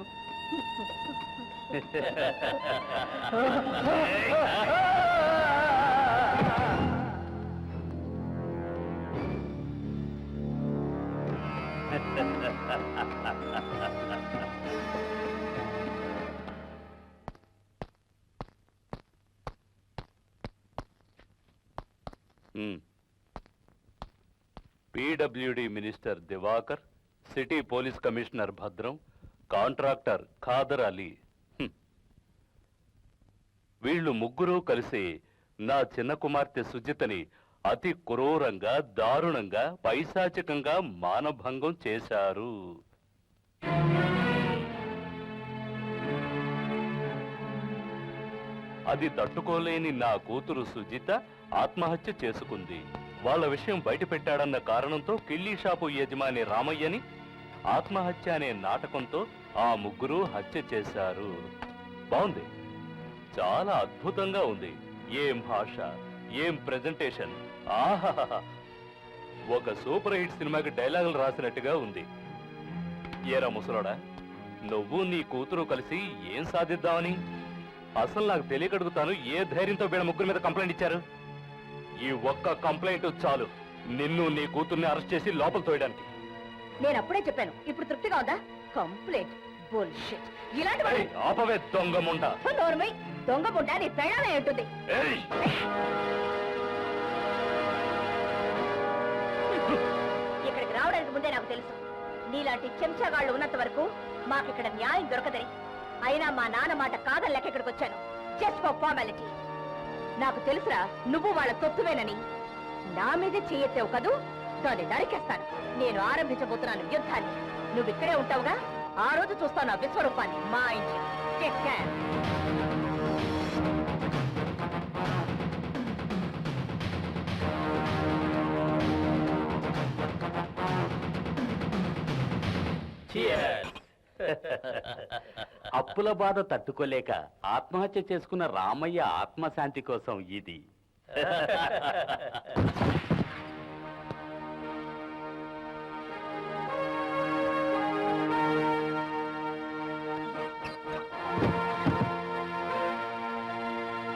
Speaker 7: PWD minister Diwakar, city police commissioner Bhadram, contractor Khader Ali. వీళ్ళు ముగ్గురు కలిసి నా చిన్న కుమార్తె సుజితని అతి క్రూరంగా, దారుణంగా, పైశాచికంగా మానభంగం చేశారు. అది తట్టుకోలేని నా కూతురు సుజిత ఆత్మహత్య చేసుకుంది. వాళ్ళ విషయం బయట పెట్టాడన్న కారణంతో కిళ్ళీ షాపు యజమాని రామయ్యని ఆత్మహత్య అనే నాటకంతో ఆ ముగ్గురు హత్య చేశారు. బాగుంది, చాలా అద్భుతంగా ఉంది. ఏం భాష, ఏం ప్రెజెంటేషన్! ఆహాహా, ఒక సూపర్ హిట్ సినిమాకి డైలాగులు రాసినట్టుగా ఉంది. ఏరా ముసలోడా, నువ్వు నీ కూతురు కలిసి ఏం సాధిద్దామని? అసలు నాకు తెలియకడుగుతాను, ఏ ధైర్యంతో వీళ్ళ ముగ్గురు మీద కంప్లైంట్ ఇచ్చారు? ఈ ఒక్క కంప్లైంట్ చాలు నిన్ను, నీ కూతుర్ని అరెస్ట్ చేసి లోపల తోయడానికి.
Speaker 3: నేను అప్పుడే చెప్పాను, ఇప్పుడు తృప్తిగా ఉందా? Complaint bullshit. ఇలాంటి
Speaker 7: ఆపవే దొంగ ముండ.
Speaker 3: దొంగ బుడ్డ నీ పెళ్ళాలే ఉంటుంది. ఇక్కడికి రావడానికి ముందే నాకు తెలుసు నీలాంటి చెంచాగాళ్ళు ఉన్నంత వరకు మాకిక్కడ న్యాయం దొరకదని. అయినా మా నాన్న మాట కాదని లెక్క ఇక్కడికి వచ్చాను. Just for formality. నాకు తెలుసురా నువ్వు వాళ్ళ తొత్తువేనని. నా మీదే చెయ్యెత్తావు కదూ, దాన్ని నరికేస్తాను. నేను ఆరంభించబోతున్నాను యుద్ధాన్ని. నువ్వు ఇక్కడే ఉంటావుగా, ఆ రోజు చూస్తాను ఆ విశ్వరూపాన్ని. మా ఇంటి టేక్ కేర్.
Speaker 7: అప్పుల బాధ తట్టుకోలేక ఆత్మహత్య చేసుకున్న రామయ్య ఆత్మశాంతి కోసం ఇది.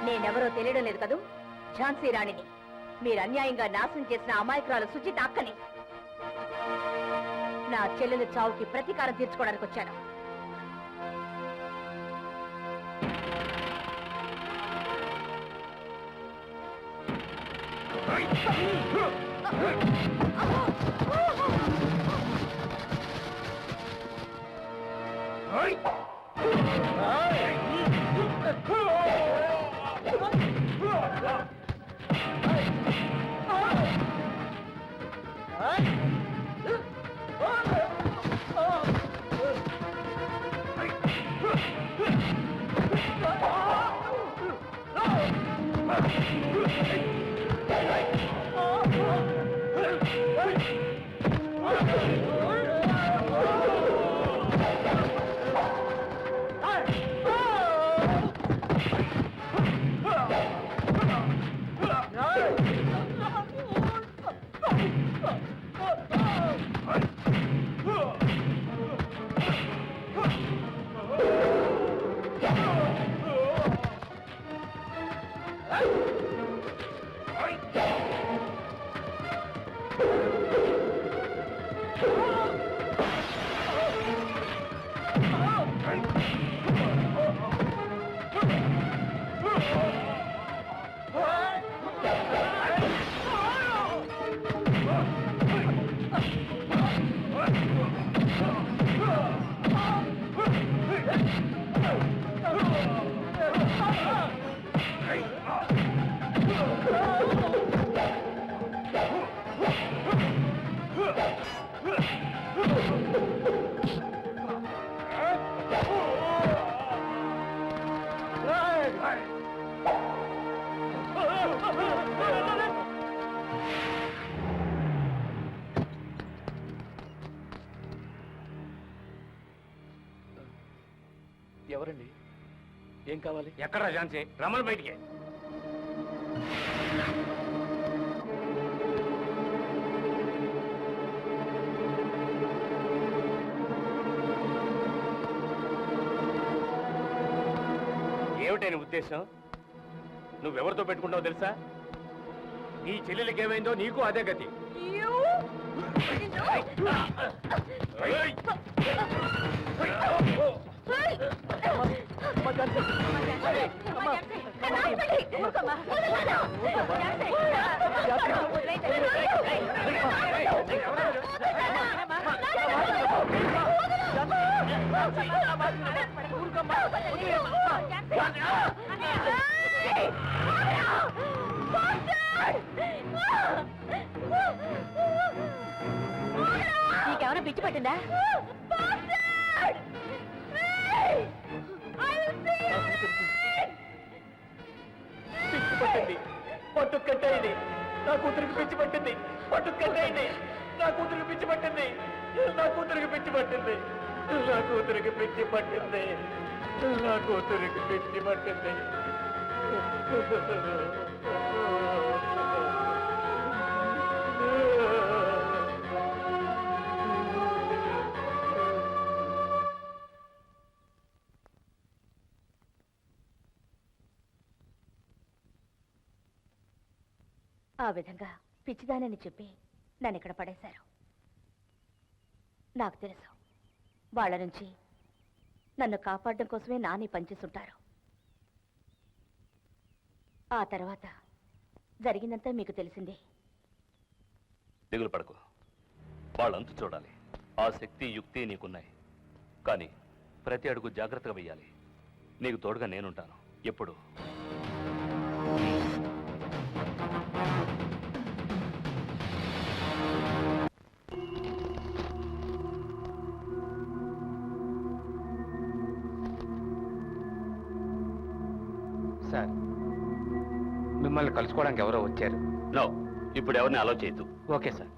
Speaker 3: నేనెవరో తెలియడం లేదు కదూ, ఝాన్సీ రాణిని. మీరు అన్యాయంగా నాశనం చేసిన అమాయకురాలు సుజిత అక్కని. నా చెల్లెలు చావుకి ప్రతీకారం తీర్చుకోవడానికి వచ్చాను.
Speaker 8: ఎవరండి? ఏం కావాలి?
Speaker 2: ఎక్కడ ఝాన్సీ? రమణ బయటికి. ఏమిటైన ఉద్దేశం? నువ్వెవరితో పెట్టుకుంటావు తెలుసా? నీ చెల్లెలకి ఏమైందో నీకు అదే గతి.
Speaker 3: నీకేమైనా పిచ్చి పట్టిందా?
Speaker 8: పిచ్చి పట్టింది, పట్టు కట్టయింది. నా కూతురికి పిచ్చి పట్టింది, పట్టు కట్టయింది. నా కూతురికి పిచ్చి పట్టింది, నా కూతురికి పిచ్చి పట్టింది, నా కూతురికి పిచ్చి పట్టింది, నా కూతురికి పిచ్చి పట్టింది.
Speaker 3: ఆ విధంగా పిచ్చిదానని చెప్పి నన్ను ఇక్కడ పడేశారు. నాకు తెలుసు, వాళ్ళ నుంచి నన్ను కాపాడడం కోసమే నాని పనిచేస్తుంటారు. ఆ తర్వాత జరిగిందంతా మీకు తెలిసిందే.
Speaker 4: దిగులు పడకు, వాళ్ళంతు చూడాలి. ఆ శక్తి యుక్తి నీకున్నాయి, కానీ ప్రతి అడుగు జాగ్రత్తగా వెయ్యాలి. నీకు తోడుగా నేనుంటాను ఎప్పుడు.
Speaker 2: సార్, మిమ్మల్ని కలుసుకోవడానికి ఎవరో వచ్చారు.
Speaker 4: నో, ఇప్పుడు ఎవరిని అలౌ చేయొద్దు.
Speaker 2: Okay sir.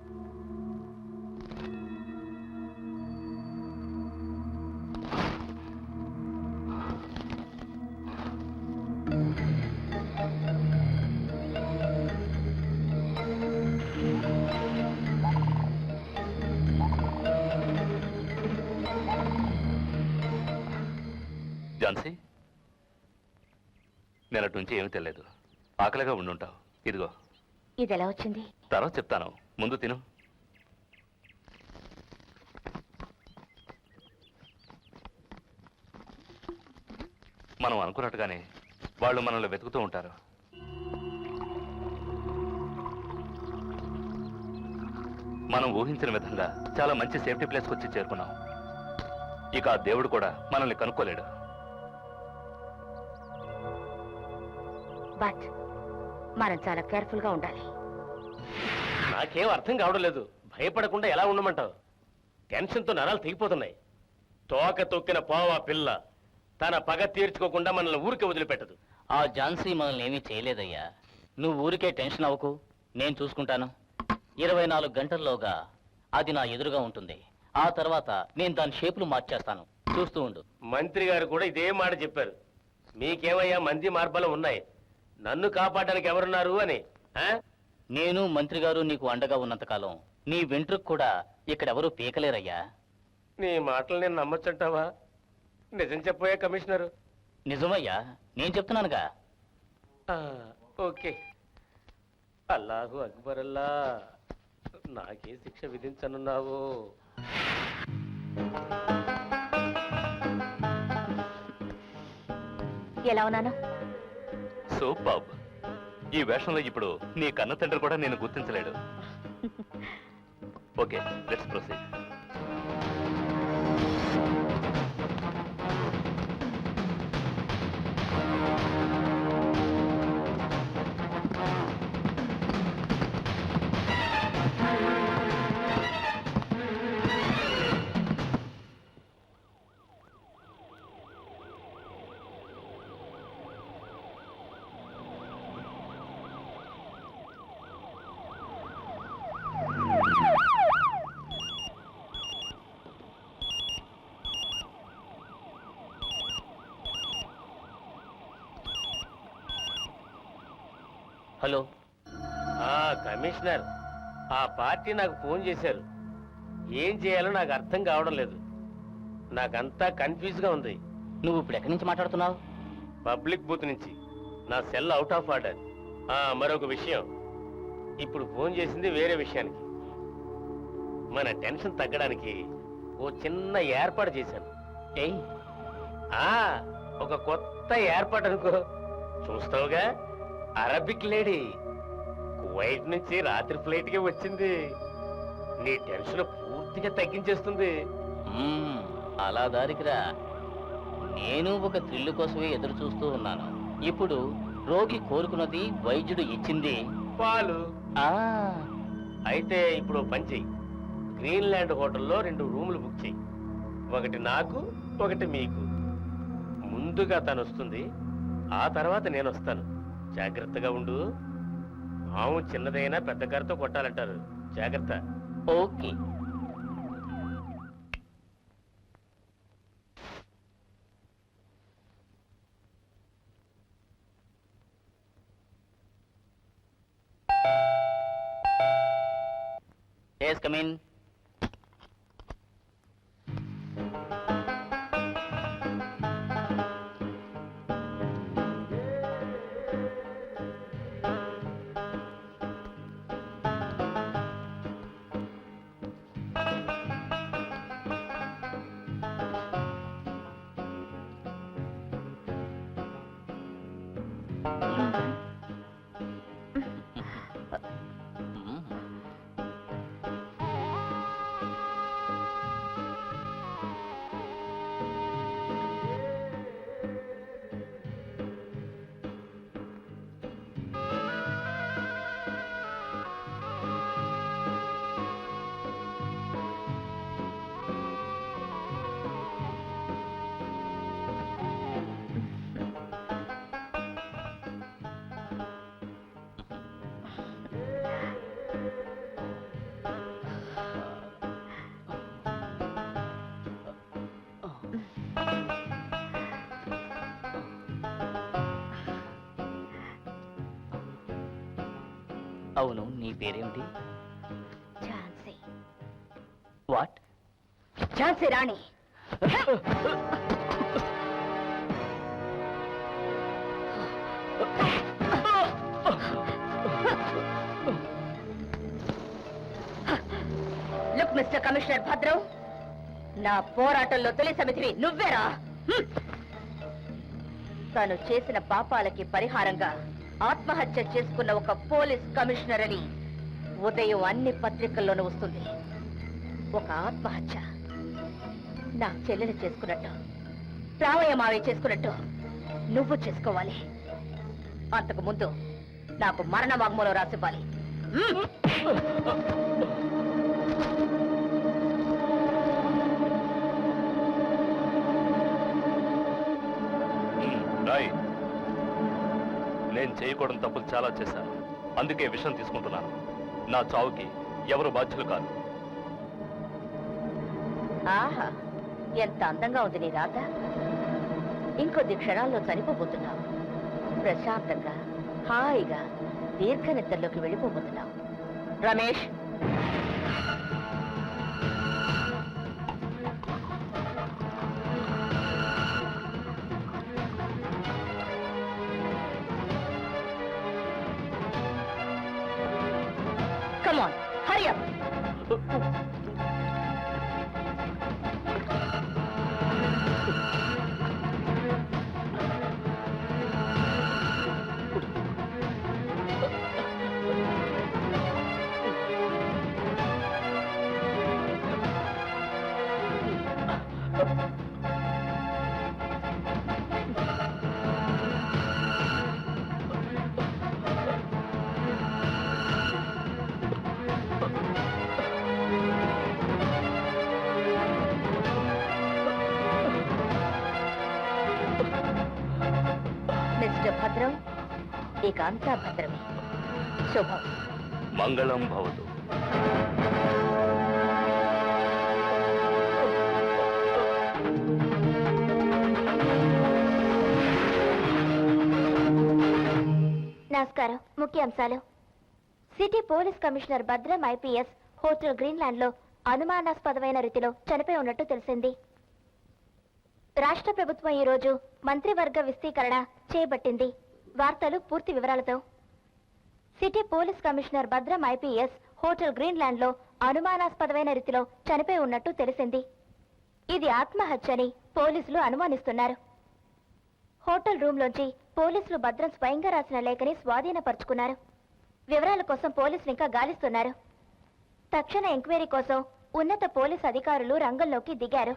Speaker 4: ఝాన్సీ, నేనటి నుంచి ఏమీ తెలియదు. ఆకలిగా ఉండుంటావు. ఇదిగో.
Speaker 3: ఇది ఎలా వచ్చింది?
Speaker 4: తర్వాత చెప్తాను, ముందు తిను. మనం అనుకున్నట్టుగానే వాళ్ళు మనల్ని వెతుకుతూ ఉంటారు. మనం ఊహించిన విధంగా చాలా మంచి సేఫ్టీ ప్లేస్కి వచ్చి చేరుకున్నాం. ఇక ఆ దేవుడు కూడా మనల్ని కనుక్కోలేడు.
Speaker 3: బట్ మనం చాలా కేర్ఫుల్ గా ఉండాలి.
Speaker 8: నాకేం అర్థం కావడం లేదు. భయపడకుండా ఎలా ఉండమంటావు? టెన్షన్తో నరాలు తెగిపోతున్నాయి. తోక తొక్కిన పావా పిల్ల తన పగ తీర్చుకోకుండా మనల్ని ఊరికే వదిలిపెట్టదు.
Speaker 6: ఆ ఝాన్సీ మనల్ని ఏమీ చేయలేదయ్యా. నువ్వు ఊరికే టెన్షన్ అవ్వకు, నేను చూసుకుంటాను. 24 గంటల్లోగా అది నా ఎదురుగా ఉంటుంది. ఆ తర్వాత నేను దాని షేపులు మార్చేస్తాను, చూస్తూ ఉండు.
Speaker 8: మంత్రి గారు కూడా ఇదే మాట చెప్పారు. మీకేమయ్యా మంది మార్బలం ఉన్నాయి, నన్ను కాపాడడానికి ఎవరున్నారు అని. ఆ?
Speaker 6: నేను మంత్రి గారు నీకు అండగా ఉన్నంతకాలం నీ వెంట్రుకు కూడా ఇక్కడెవరూ పీకలేరయ్యా.
Speaker 8: నీ మాటలు నేను నమ్మొచ్చంటావా? నిజం చెప్పబోయా కమిషనరు?
Speaker 6: నిజమయ్యా, నేను చెప్తున్నానుగా.
Speaker 8: ఆ, ఓకే. అల్లాహు అక్బర్ అల్లా. నాకే శిక్ష విధించనున్నావు?
Speaker 3: ఎలా ఉన్నాను?
Speaker 4: సూపర్. ఈ వేషంలో ఇప్పుడు నీ కన్న తండ్రి కూడా నేను గుర్తించలేడు. Okay, let's proceed.
Speaker 6: Hello.
Speaker 8: Commissioner, ఆ పార్టీ నాకు ఫోన్ చేశారు. ఏం చేయాలో నాకు అర్థం కావడం లేదు. నాకంతా కన్ఫ్యూజ్గా ఉంది.
Speaker 6: నువ్వు ఇప్పుడు ఎక్కడి నుంచి మాట్లాడుతున్నావు?
Speaker 8: పబ్లిక్ బూత్ నుంచి. నా సెల్ అవుట్ ఆఫ్ ఆర్డర్. మరొక విషయం, ఇప్పుడు ఫోన్ చేసింది వేరే విషయానికి. మన టెన్షన్ తగ్గడానికి ఓ చిన్న ఏర్పాటు చేశాను.
Speaker 6: ఏయ్,
Speaker 8: ఒక కొత్త ఏర్పాటు అనుకో. చూస్తావుగా, అరబిక్ లేడీ కువైట్ నుంచి రాత్రి ఫ్లైట్కి వచ్చింది. నీ టెన్షన్ పూర్తిగా తగ్గించేస్తుంది.
Speaker 6: అలా దారికిరా. నేను ఒక థ్రిల్లు కోసమే ఎదురు చూస్తూ ఉన్నాను. ఇప్పుడు రోగి కోరుకున్నది వైద్యుడు ఇచ్చింది
Speaker 8: పాలు.
Speaker 6: ఆ
Speaker 8: అయితే ఇప్పుడు పని చెయ్యి. గ్రీన్లాండ్ హోటల్లో 2 రూములు బుక్ చెయ్యి. ఒకటి నాకు, ఒకటి మీకు. ముందుగా తను వస్తుంది, ఆ తర్వాత నేను వస్తాను. జాగ్రత్తగా ఉండు. ఆవు చిన్నదైనా పెద్ద గారితో కొట్టాలంటారు. జాగ్రత్త.
Speaker 6: ఓకే. Yes, come in. అవును, నీ పేరేమిటి?
Speaker 3: Jhansi.
Speaker 6: What?
Speaker 3: Jhansi Rani. Look mister commissioner Bhadram, నా పోరాటంలో తొలి సమితివి నువ్వేరా? తను చేసిన పాపాలకి పరిహారంగా ఆత్మహత్య చేసుకున్న ఒక పోలీస్ కమిషనర్ అని ఉదయం అన్ని పత్రికల్లోనూ వస్తుంది. ఒక ఆత్మహత్య నా చెల్లెలు చేసుకున్నట్టు, రావయ్య మావయ్య చేసుకున్నట్టు నువ్వు చేసుకోవాలి. అంతకు ముందు నాకు మరణ వాగ్మూలం రాసివ్వాలి.
Speaker 9: రాయ్, నేను చేయకూడని తప్పులు చాలా చేశాను. అందుకే విషయం తీసుకుంటున్నాను. నా చావుకి ఎవరు బాధ్యులు కాదు.
Speaker 3: ఆహా, ఎంత అందంగా ఉంది నీ రాత. ఇంకొద్ది క్షణాల్లో చనిపోబోతున్నావు. ప్రశాంతంగా హాయిగా దీర్ఘ నిద్రలోకి వెళ్ళిపోబోతున్నావు. Ramesh, come on, hurry up. Mister Bhadram, ఇక అంతా భద్రమే. శుభం.
Speaker 9: మంగళం భవతు.
Speaker 5: నమస్కారం. ముఖ్యాంశాలు. City police commissioner Bhadram IPS hotel Greenland లో అనుమానాస్పదమైన రీతిలో చనిపోయి ఉన్నట్టు తెలిసింది. రాష్ట్ర ప్రభుత్వం ఈ రోజు మంత్రివర్గ విస్తీకరణ చేపట్టింది. వార్తలు పూర్తి వివరాలతో. City police commissioner Bhadram IPS hotel Greenland లో అనుమానాస్పదమైన రీతిలో చనిపోయి ఉన్నట్టు తెలిసింది. ఇది ఆత్మహత్య అని పోలీసులు అనుమానిస్తున్నారు. హోటల్ రూమ్ లోంచి పోలీసులు భద్రం స్వయంగా రాసిన లేఖని స్వాధీనపరుచుకున్నారు. వివరాల కోసం పోలీసులు ఇంకా గాలిస్తున్నారు. తక్షణ ఎంక్వైరీ కోసం ఉన్నత పోలీస్ అధికారులు రంగంలోకి దిగారు.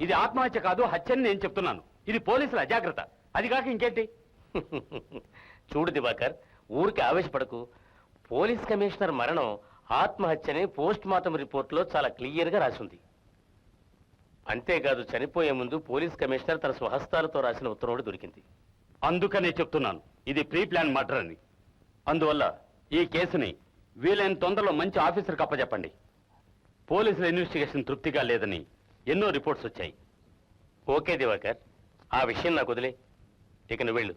Speaker 7: ఇది ఆత్మహత్య కాదు, హత్యని నేను చెప్తున్నాను. ఇది పోలీసుల అజాగ్రత్త. అది కాక ఇంకేంటి?
Speaker 8: చూడు దివాకర్, ఊరికి ఆవేశపడకు. పోలీస్ కమిషనర్ మరణం ఆత్మహత్యని పోస్ట్ మార్టం రిపోర్ట్లో చాలా క్లియర్గా రాసింది. అంతేకాదు, చనిపోయే ముందు పోలీస్ కమిషనర్ తన స్వహస్తాలతో రాసిన ఉత్తరం దొరికింది.
Speaker 7: అందుకనే చెప్తున్నాను, ఇది ప్రీ ప్లాన్ మర్డర్ అని. అందువల్ల ఈ కేసుని వీలైన తొందరలో మంచి ఆఫీసర్కి అప్పచెప్పండి. పోలీసుల ఇన్వెస్టిగేషన్ తృప్తిగా లేదని ఎన్నో రిపోర్ట్స్ వచ్చాయి.
Speaker 8: ఓకే దివాకర్, ఆ విషయం నాకు వదిలే. ఇక నువ్వు వెళ్ళు.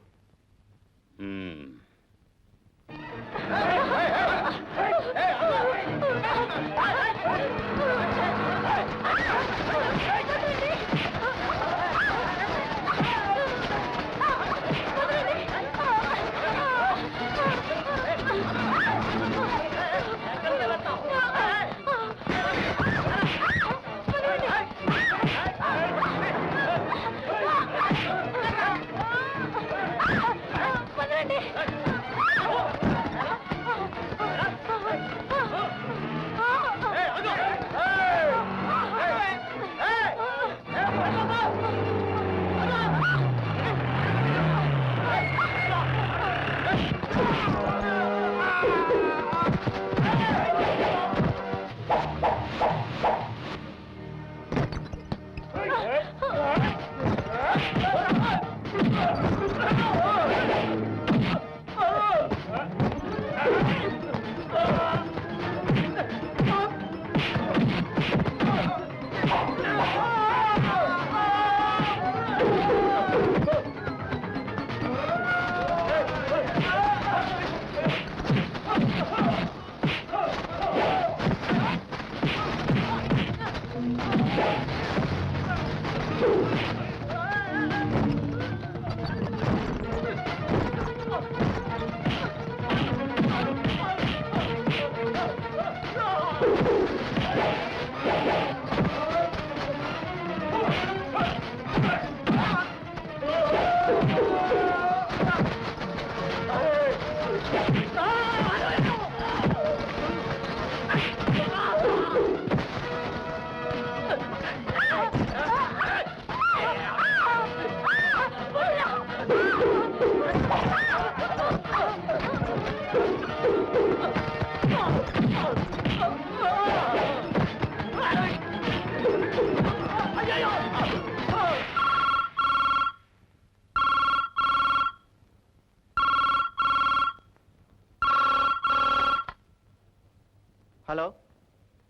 Speaker 2: హలో,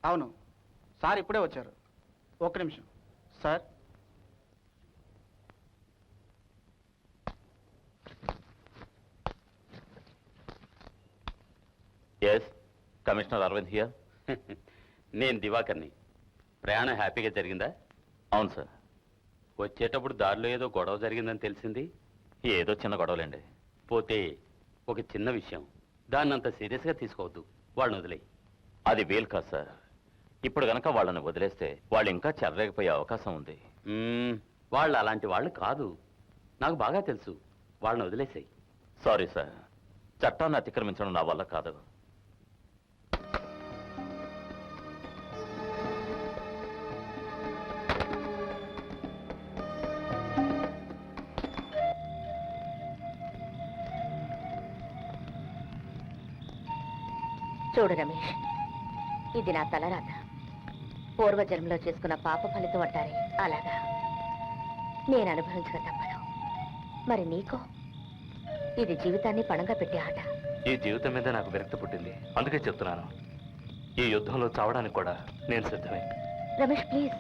Speaker 2: అవును సార్ ఇప్పుడే వచ్చారు. ఒక్క నిమిషం sir.
Speaker 4: Yes, commissioner Aravind here.
Speaker 7: నేను దివాకర్ని. ప్రయాణం హ్యాపీగా జరిగిందా?
Speaker 4: అవును సార్.
Speaker 7: వచ్చేటప్పుడు దారిలో ఏదో గొడవ జరిగిందని తెలిసింది.
Speaker 4: ఏదో చిన్న గొడవలేండి.
Speaker 7: పోతే ఒక చిన్న విషయం, దాన్ని అంత సీరియస్గా తీసుకోవద్దు. వాళ్ళని వదిలేయి.
Speaker 4: అది వీలు కాదు సార్. ఇప్పుడు గనక వాళ్ళని వదిలేస్తే వాళ్ళు ఇంకా చెలరేగిపోయే అవకాశం ఉంది.
Speaker 7: వాళ్ళు అలాంటి వాళ్ళు కాదు, నాకు బాగా తెలుసు. వాళ్ళని వదిలేసాయి.
Speaker 4: సారీ సార్, చట్టాన్ని అతిక్రమించడం నా వల్ల కాదు.
Speaker 3: చూడు రమేష్, ఇది నా తలరాత. పూర్వజన్మలో చేసుకున్న పాప ఫలితం అంటారే అలాగా. నేను అనుభవించక తప్పదు. మరి నీకో? ఇది జీవితాన్ని పణంగా పెట్టే ఆట.
Speaker 9: ఈ జీవితం మీద నాకు విరక్తి పుట్టింది, అందుకే చెప్తున్నాను. ఈ యుద్ధంలో చావడానికి కూడా నేను సిద్ధమే.
Speaker 3: రమేష్ ప్లీజ్.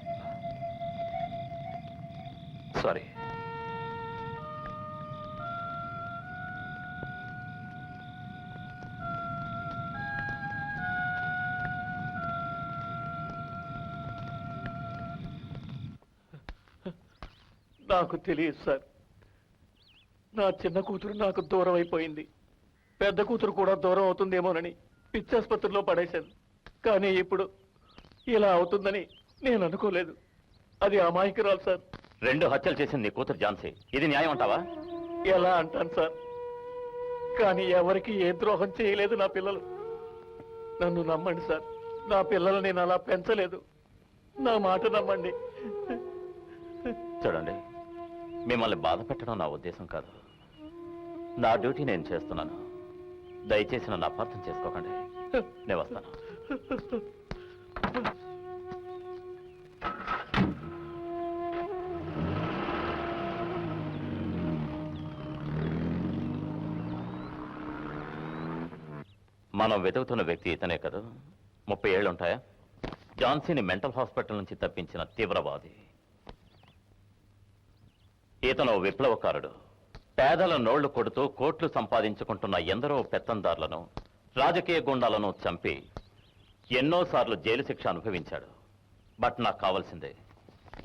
Speaker 9: సారీ.
Speaker 10: నాకు తెలియదు సార్. నా చిన్న కూతురు నాకు దూరం అయిపోయింది. పెద్ద కూతురు కూడా దూరం అవుతుందేమోనని పిచ్చాసుపత్రిలో పడేశాను. కానీ ఇప్పుడు ఇలా అవుతుందని నేను అనుకోలేదు. అది అమాయకురాలు సార్.
Speaker 4: 2 హత్యలు చేసింది నీ కూతురు ఝాన్సీ. ఇది న్యాయం అంటావా?
Speaker 10: ఎలా అంటాను సార్? కానీ ఎవరికి ఏ ద్రోహం చేయలేదు నా పిల్లలు. నన్ను నమ్మండి సార్, నా పిల్లలు నేను అలా పెంచలేదు. నా మాట నమ్మండి.
Speaker 4: చూడండి, మిమ్మల్ని బాధ పెట్టడం నా ఉద్దేశం కాదు. నా డ్యూటీ నేను చేస్తున్నాను. దయచేసి నన్ను అపార్థం చేసుకోకండి. నేను వస్తాను. మనం వెతుకుతున్న వ్యక్తి ఇతనే కదా? 30 ఏళ్ళు ఉంటాయా? ఝాన్సీని మెంటల్ హాస్పిటల్ నుంచి తప్పించిన తీవ్రవాది. ఇతను విప్లవకారుడు. పేదల నోళ్లు కొడుతూ కోట్లు సంపాదించుకుంటున్న ఎందరో పెత్తందారులను, రాజకీయ గుండాలను చంపి ఎన్నోసార్లు జైలు శిక్ష అనుభవించాడు. బట్ నాకు కావాల్సిందే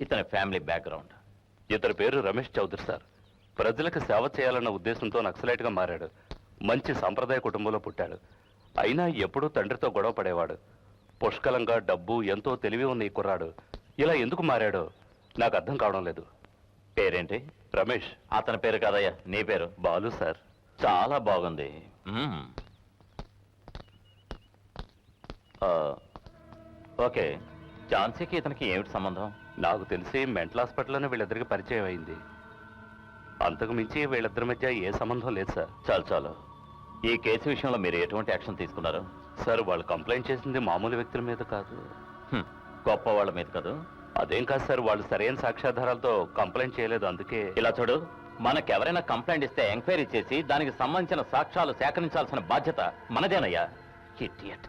Speaker 4: ఇతని ఫ్యామిలీ బ్యాక్గ్రౌండ్.
Speaker 9: ఇతని పేరు రమేష్ చౌదరి సార్. ప్రజలకు సేవ చేయాలన్న ఉద్దేశంతో నక్సలైట్గా మారాడు. మంచి సంప్రదాయ కుటుంబంలో పుట్టాడు. అయినా ఎప్పుడూ తండ్రితో గొడవ పడేవాడు. పుష్కలంగా డబ్బు, ఎంతో తెలివి ఉన్న ఈ కుర్రాడు ఇలా ఎందుకు మారాడో నాకు అర్థం కావడం లేదు.
Speaker 4: పేరేంటి?
Speaker 9: రమేష్.
Speaker 4: అతని పేరు కాదయ్యా, నీ పేరు?
Speaker 9: బాలు సార్.
Speaker 4: చాలా బాగుంది. ఓకే, ఝాన్సీకి ఇతనికి ఏమిటి సంబంధం?
Speaker 9: నాకు తెలిసి మెంటల్ హాస్పిటల్లోనే వీళ్ళిద్దరికి పరిచయం అయింది. అంతకు మించి వీళ్ళిద్దరి మధ్య ఏ సంబంధం లేదు సార్.
Speaker 4: చాలు చాలు. ఈ కేసు విషయంలో మీరు ఎటువంటి యాక్షన్ తీసుకున్నారు?
Speaker 9: సార్, వాళ్ళు కంప్లైంట్ చేసింది మామూలు వ్యక్తుల మీద కాదు,
Speaker 4: గొప్ప వాళ్ళ మీద కాదు.
Speaker 9: అదేం కాదు సార్, వాళ్ళు సరైన సాక్ష్యాధారాలతో కంప్లైంట్ చేయలేదు. అందుకే
Speaker 4: ఇలా చూడు, మనకెవరైనా కంప్లైంట్ ఇస్తే ఎంక్వైరీ చేసి దానికి సంబంధించిన సాక్ష్యాలు సేకరించాల్సిన బాధ్యత మనదేనయ్యా. ఇడియట్.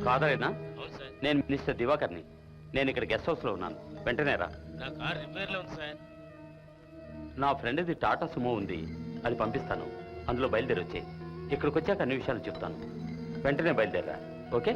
Speaker 7: కాదరేనా? నేను మినిస్టర్ దివాకర్ని. నేను ఇక్కడ గెస్ట్ హౌస్లో ఉన్నాను. వెంటనే రా.
Speaker 8: నా కార్ రిపేర్లో ఉంది సార్.
Speaker 7: నా ఫ్రెండ్ది టాటా సుమో ఉంది, అది పంపిస్తాను. అందులో బయలుదేరి వచ్చే. ఇక్కడికి వచ్చాక అన్ని విషయాలు చెప్తాను. వెంటనే బయలుదేరా. ఓకే?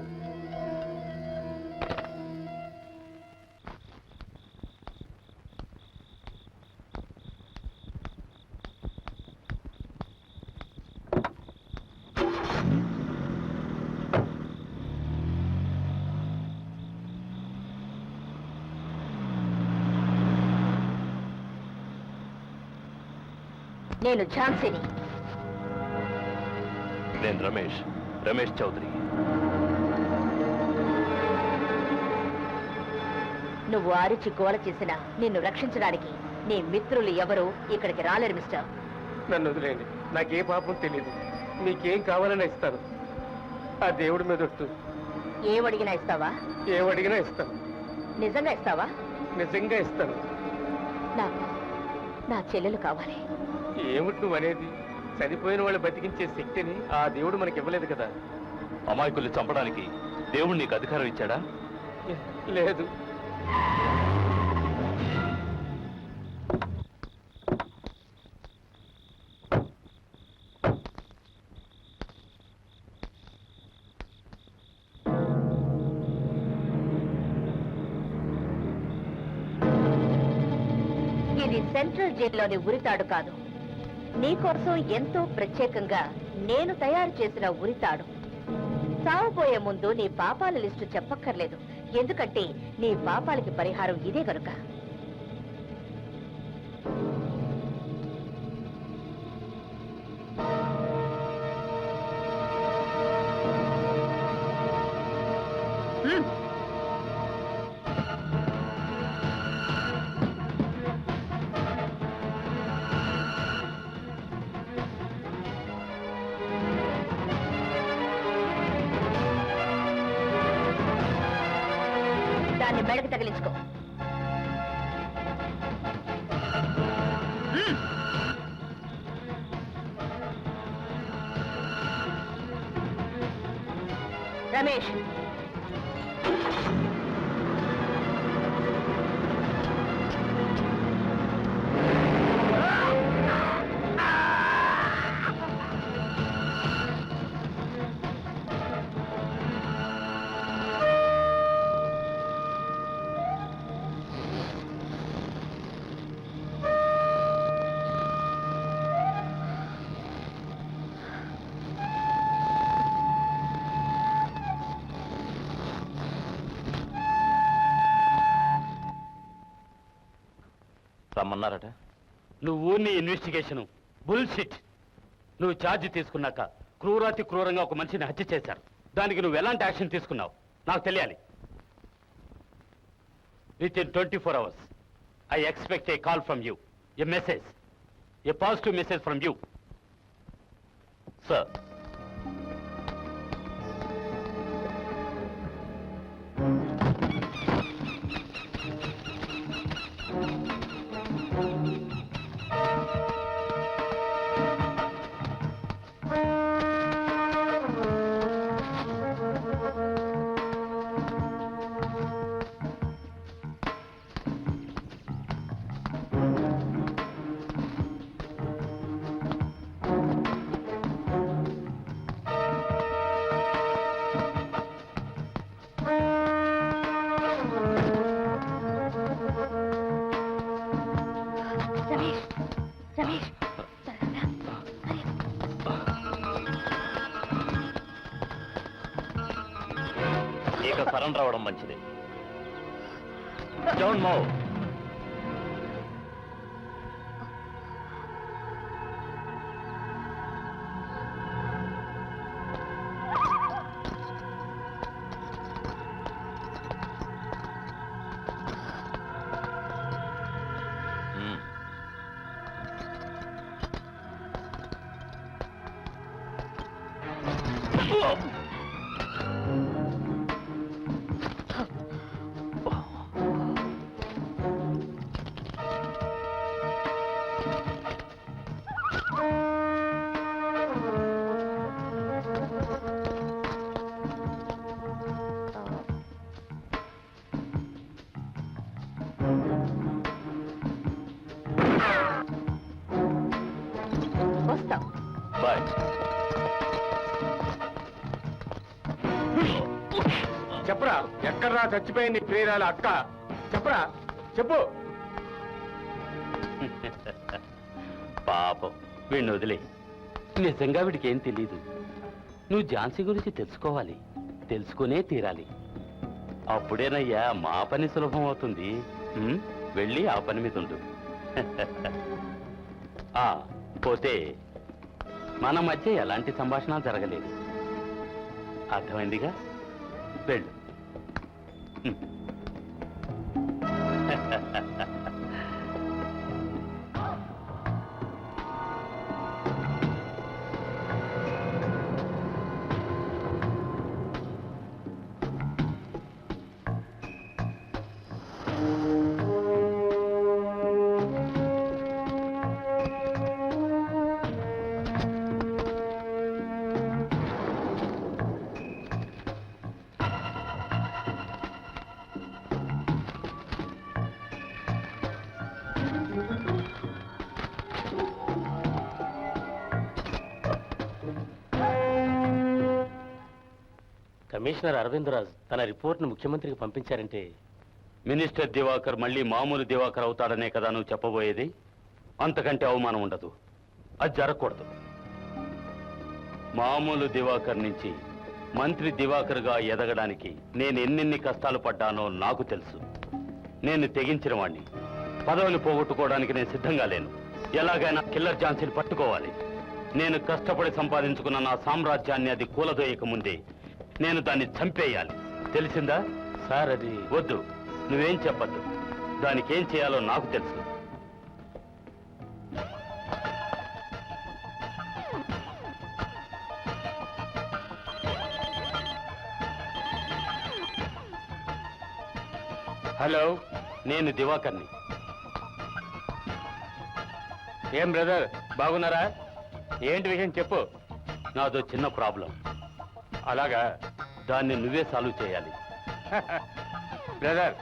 Speaker 3: నేను ఝాన్సీని.
Speaker 9: నేను రమేష్ చౌదరి.
Speaker 3: నువ్వు ఆరిచి గోల చేసినా నిన్ను రక్షించడానికి నీ మిత్రులు ఎవరు ఇక్కడికి రాలేరు మిస్టర్.
Speaker 8: నన్ను వదిలేయండి, నాకే పాపం తెలియదు. మీకేం కావాలని ఇస్తాను. ఆ దేవుడి మీద ఒట్టు.
Speaker 3: ఏమడిగినా ఇస్తావా?
Speaker 8: ఏమడిగినా ఇస్తాను.
Speaker 3: నిజంగా ఇస్తావా?
Speaker 8: నిజంగా ఇస్తాను.
Speaker 3: నాకు నా చెల్లెలు కావాలి.
Speaker 8: ఏమిటి నువ్వు అనేది? చనిపోయిన వాళ్ళు బతికించే శక్తిని ఆ దేవుడు మనకి ఇవ్వలేదు కదా.
Speaker 9: అమాయకుల్ని చంపడానికి దేవుడు నీకు అధికారం ఇచ్చాడా?
Speaker 8: లేదు.
Speaker 3: ఇది సెంట్రల్ జైల్లోని ఉరితాడు కాదు. నీకోసం ఎంతో ప్రత్యేకంగా నేను తయారు చేసిన ఉరితాడు. సావబోయే ముందు నీ పాపాల లిస్టు చెప్పక్కర్లేదు, ఎందుకంటే నీ పాపాలకి పరిహారం ఇదే కనుక. దాన్ని మెడకి తగిలించుకో. రమేష్,
Speaker 4: రమ్మన్నారట.
Speaker 7: నువ్వు నీ ఇన్వెస్టిగేషన్ బుల్షిట్. నువ్వు ఛార్జ్ తీసుకున్నాక క్రూరాతి క్రూరంగా ఒక మనిషిని హత్య చేశారు. దానికి నువ్వు ఎలాంటి యాక్షన్ తీసుకున్నావు నాకు తెలియాలి. With in 24 hours I expect A call from you, A message, A positive message from you.
Speaker 4: Sir,
Speaker 3: Ramesh, Ramesh, త్వరగా రా.
Speaker 4: ఇక సరెండర్ అవ్వడం మంచిది. Don't move.
Speaker 3: వస్తాం.
Speaker 4: బాయ్.
Speaker 8: చెప్పరా, ఎక్కడ్రా చచ్చిపోయింది నీ ప్రియురాల అక్క? చెప్పరా, చెప్పు.
Speaker 7: పాపం వీడిని వదిలే. నిజంగా వీడికి ఏం తెలీదు. నువ్వు ఝాన్సీ గురించి తెలుసుకోవాలి, తెలుసుకునే తీరాలి. అప్పుడేనయ్యా మా పని సులభం అవుతుంది. వెళ్ళి ఆ పని మీద ఉండు. పోతే మన మధ్య ఎలాంటి సంభాషణ జరగలేదు. అర్థమైందిగా? వెళ్ళు.
Speaker 8: కమిషనర్ అరవిందరాజ్ తన రిపోర్ట్ను ముఖ్యమంత్రికి పంపించారంటే
Speaker 7: మినిస్టర్ దివాకర్ మళ్ళీ మామూలు దివాకర్ అవుతాడనే కదా నువ్వు చెప్పబోయేది? అంతకంటే అవమానం ఉండదు. అది జరగకూడదు. మామూలు దివాకర్ నుంచి మంత్రి దివాకర్గా ఎదగడానికి నేను ఎన్నెన్ని కష్టాలు పడ్డానో నాకు తెలుసు. నేను తెగించిన వాణ్ణి. పదవిని పోగొట్టుకోవడానికి నేను సిద్ధంగా లేను. ఎలాగైనా కిల్లర్ ఝాన్సీని పట్టుకోవాలి. నేను కష్టపడి సంపాదించుకున్న నా సామ్రాజ్యాన్ని అది కూలదోయక ముందే నేను దాన్ని చంపేయాలి. తెలిసిందా?
Speaker 8: సార్ అది
Speaker 7: వద్దు, నువ్వేం చెప్పద్దు. దానికి ఏం చేయాలో నాకు తెలుసు. హలో, నేను దివాకర్ని.
Speaker 8: ఏం బ్రదర్, బాగున్నారా? ఏంటి విషయం చెప్పు.
Speaker 7: నాదో చిన్న ప్రాబ్లం.
Speaker 8: అలాగా
Speaker 7: దాన్ని నువ్వే సాల్వ్ చేయాలి.
Speaker 8: బ్రదర్,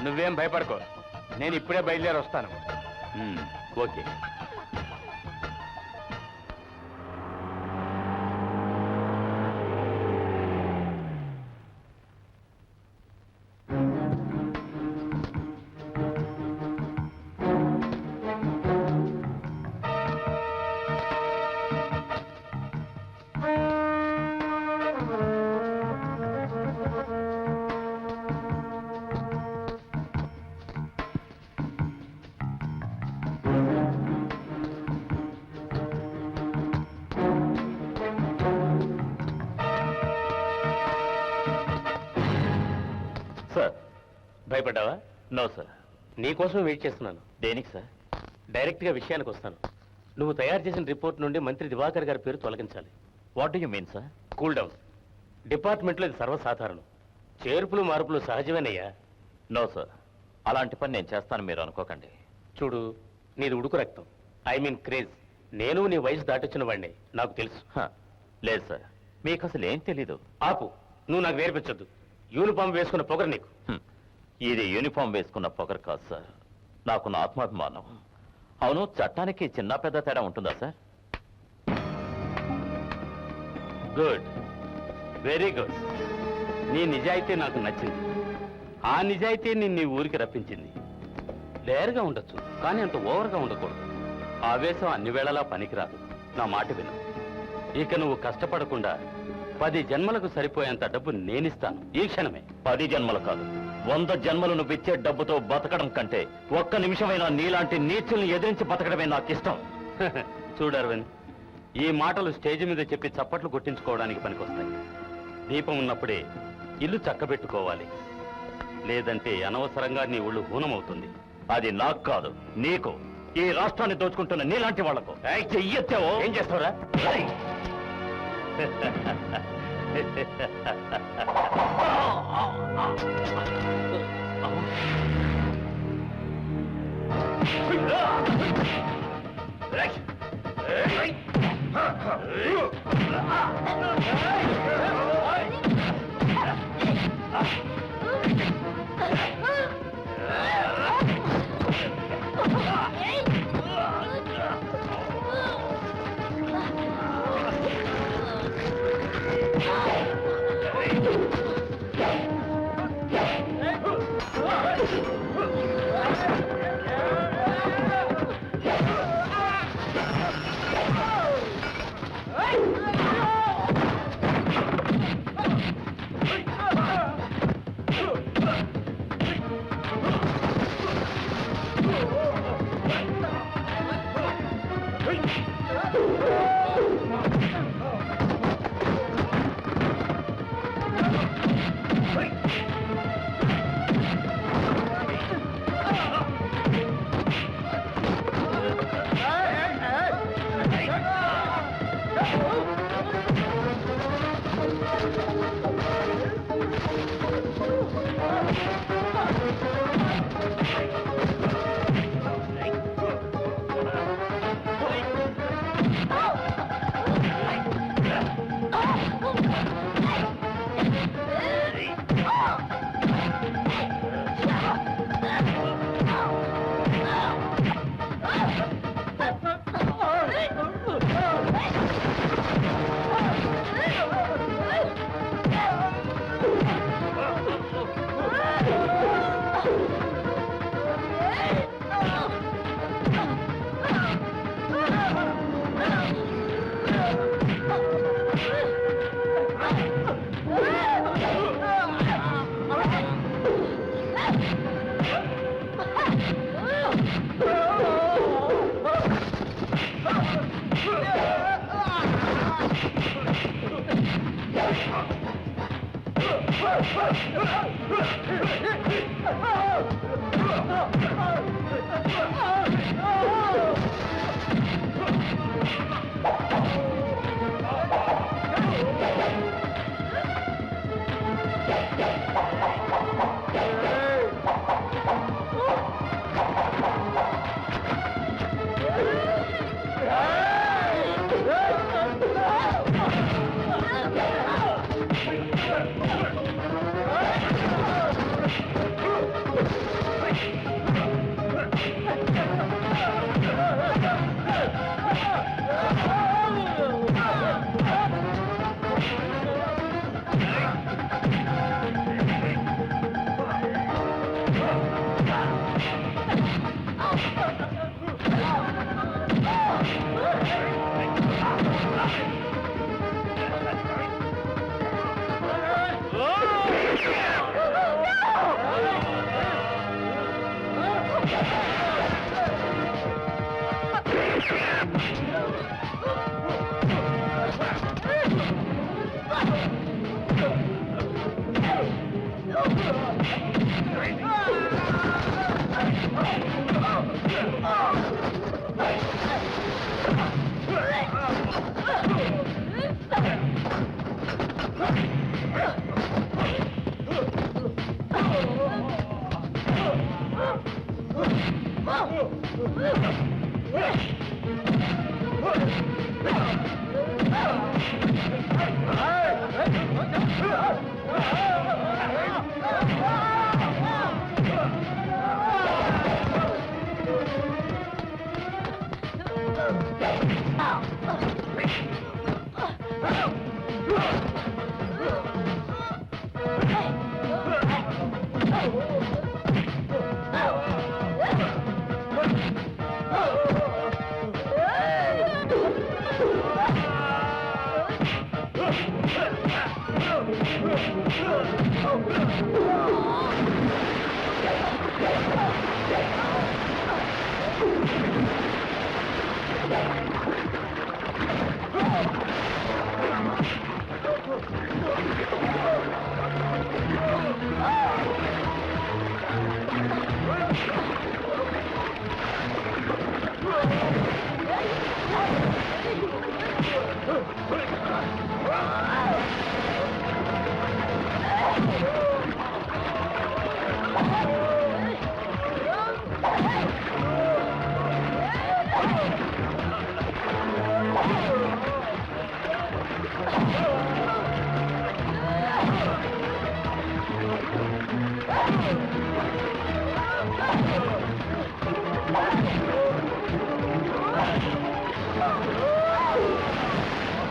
Speaker 8: నువ్వేం భయపడకో. నేను ఇప్పుడే బయలుదేరి వస్తాను.
Speaker 7: ఓకే.
Speaker 4: సార్,
Speaker 8: భయపడ్డావా?
Speaker 4: No sir.
Speaker 8: నీకోసం వెయిట్ చేస్తున్నాను.
Speaker 4: దేనికి సార్?
Speaker 8: డైరెక్ట్గా విషయానికి వస్తాను. నువ్వు తయారు చేసిన రిపోర్ట్ నుండి మంత్రి దివాకర్ గారి పేరు తొలగించాలి.
Speaker 4: What do you mean sir?
Speaker 8: Cool down. డిపార్ట్మెంట్లో ఇది సర్వసాధారణం. చేర్పులు మార్పులు సహజమేనయ్యా.
Speaker 4: నో సార్, అలాంటి పని నేను చేస్తాను మీరు అనుకోకండి.
Speaker 8: చూడు, నీది ఉడుకు రక్తం. I mean craze. నేను నీ వయసు దాటొచ్చిన వాడిని, నాకు తెలుసు.
Speaker 4: లేదు సార్, మీకు అసలు ఏం తెలీదు.
Speaker 8: ఆపు, నువ్వు నాకు నేర్పించొద్దు. యూనిఫామ్ వేసుకున్న పొగరు నీకు.
Speaker 4: ఇది యూనిఫామ్ వేసుకున్న పొగరు కాదు సార్, నాకున్న ఆత్మాభిమానం. అవును, చట్టానికి చిన్న పెద్ద తేడా ఉంటుందా సార్?
Speaker 7: Good, very good. నీ నిజాయితీ నాకు నచ్చింది. ఆ నిజాయితీ నిన్ను నీ ఊరికి రప్పించింది. డేర్గా ఉండొచ్చు, కానీ అంత ఓవర్గా ఉండకూడదు. ఆవేశం అన్ని వేళలా పనికిరాదు. నా మాట విను. ఇక నువ్వు కష్టపడకుండా 10 జన్మలకు సరిపోయేంత డబ్బు నేనిస్తాను ఈ క్షణమే.
Speaker 4: 10 జన్మలు కాదు, 100 జన్మలు నువ్వు ఇచ్చే డబ్బుతో బతకడం కంటే ఒక్క నిమిషమైనా నీలాంటి నీచుల్ని ఎదిరించి బతకడమే నాకు ఇష్టం.
Speaker 7: చూడు అరవింద్, ఈ మాటలు స్టేజ్ మీద చెప్పి చప్పట్లు కొట్టించుకోవడానికి పనికొస్తాయి. దీపం ఉన్నప్పుడే ఇల్లు చక్కబెట్టుకోవాలి. లేదంటే అనవసరంగా నీ ఒళ్ళు హూనమవుతుంది.
Speaker 4: అది నాకు కాదు, నీకు. ఈ రాష్ట్రాన్ని దోచుకుంటున్న నీలాంటి వాళ్లకు. చెయ్యెత్తావో
Speaker 8: ఏం చేస్తావురా?
Speaker 2: Hey!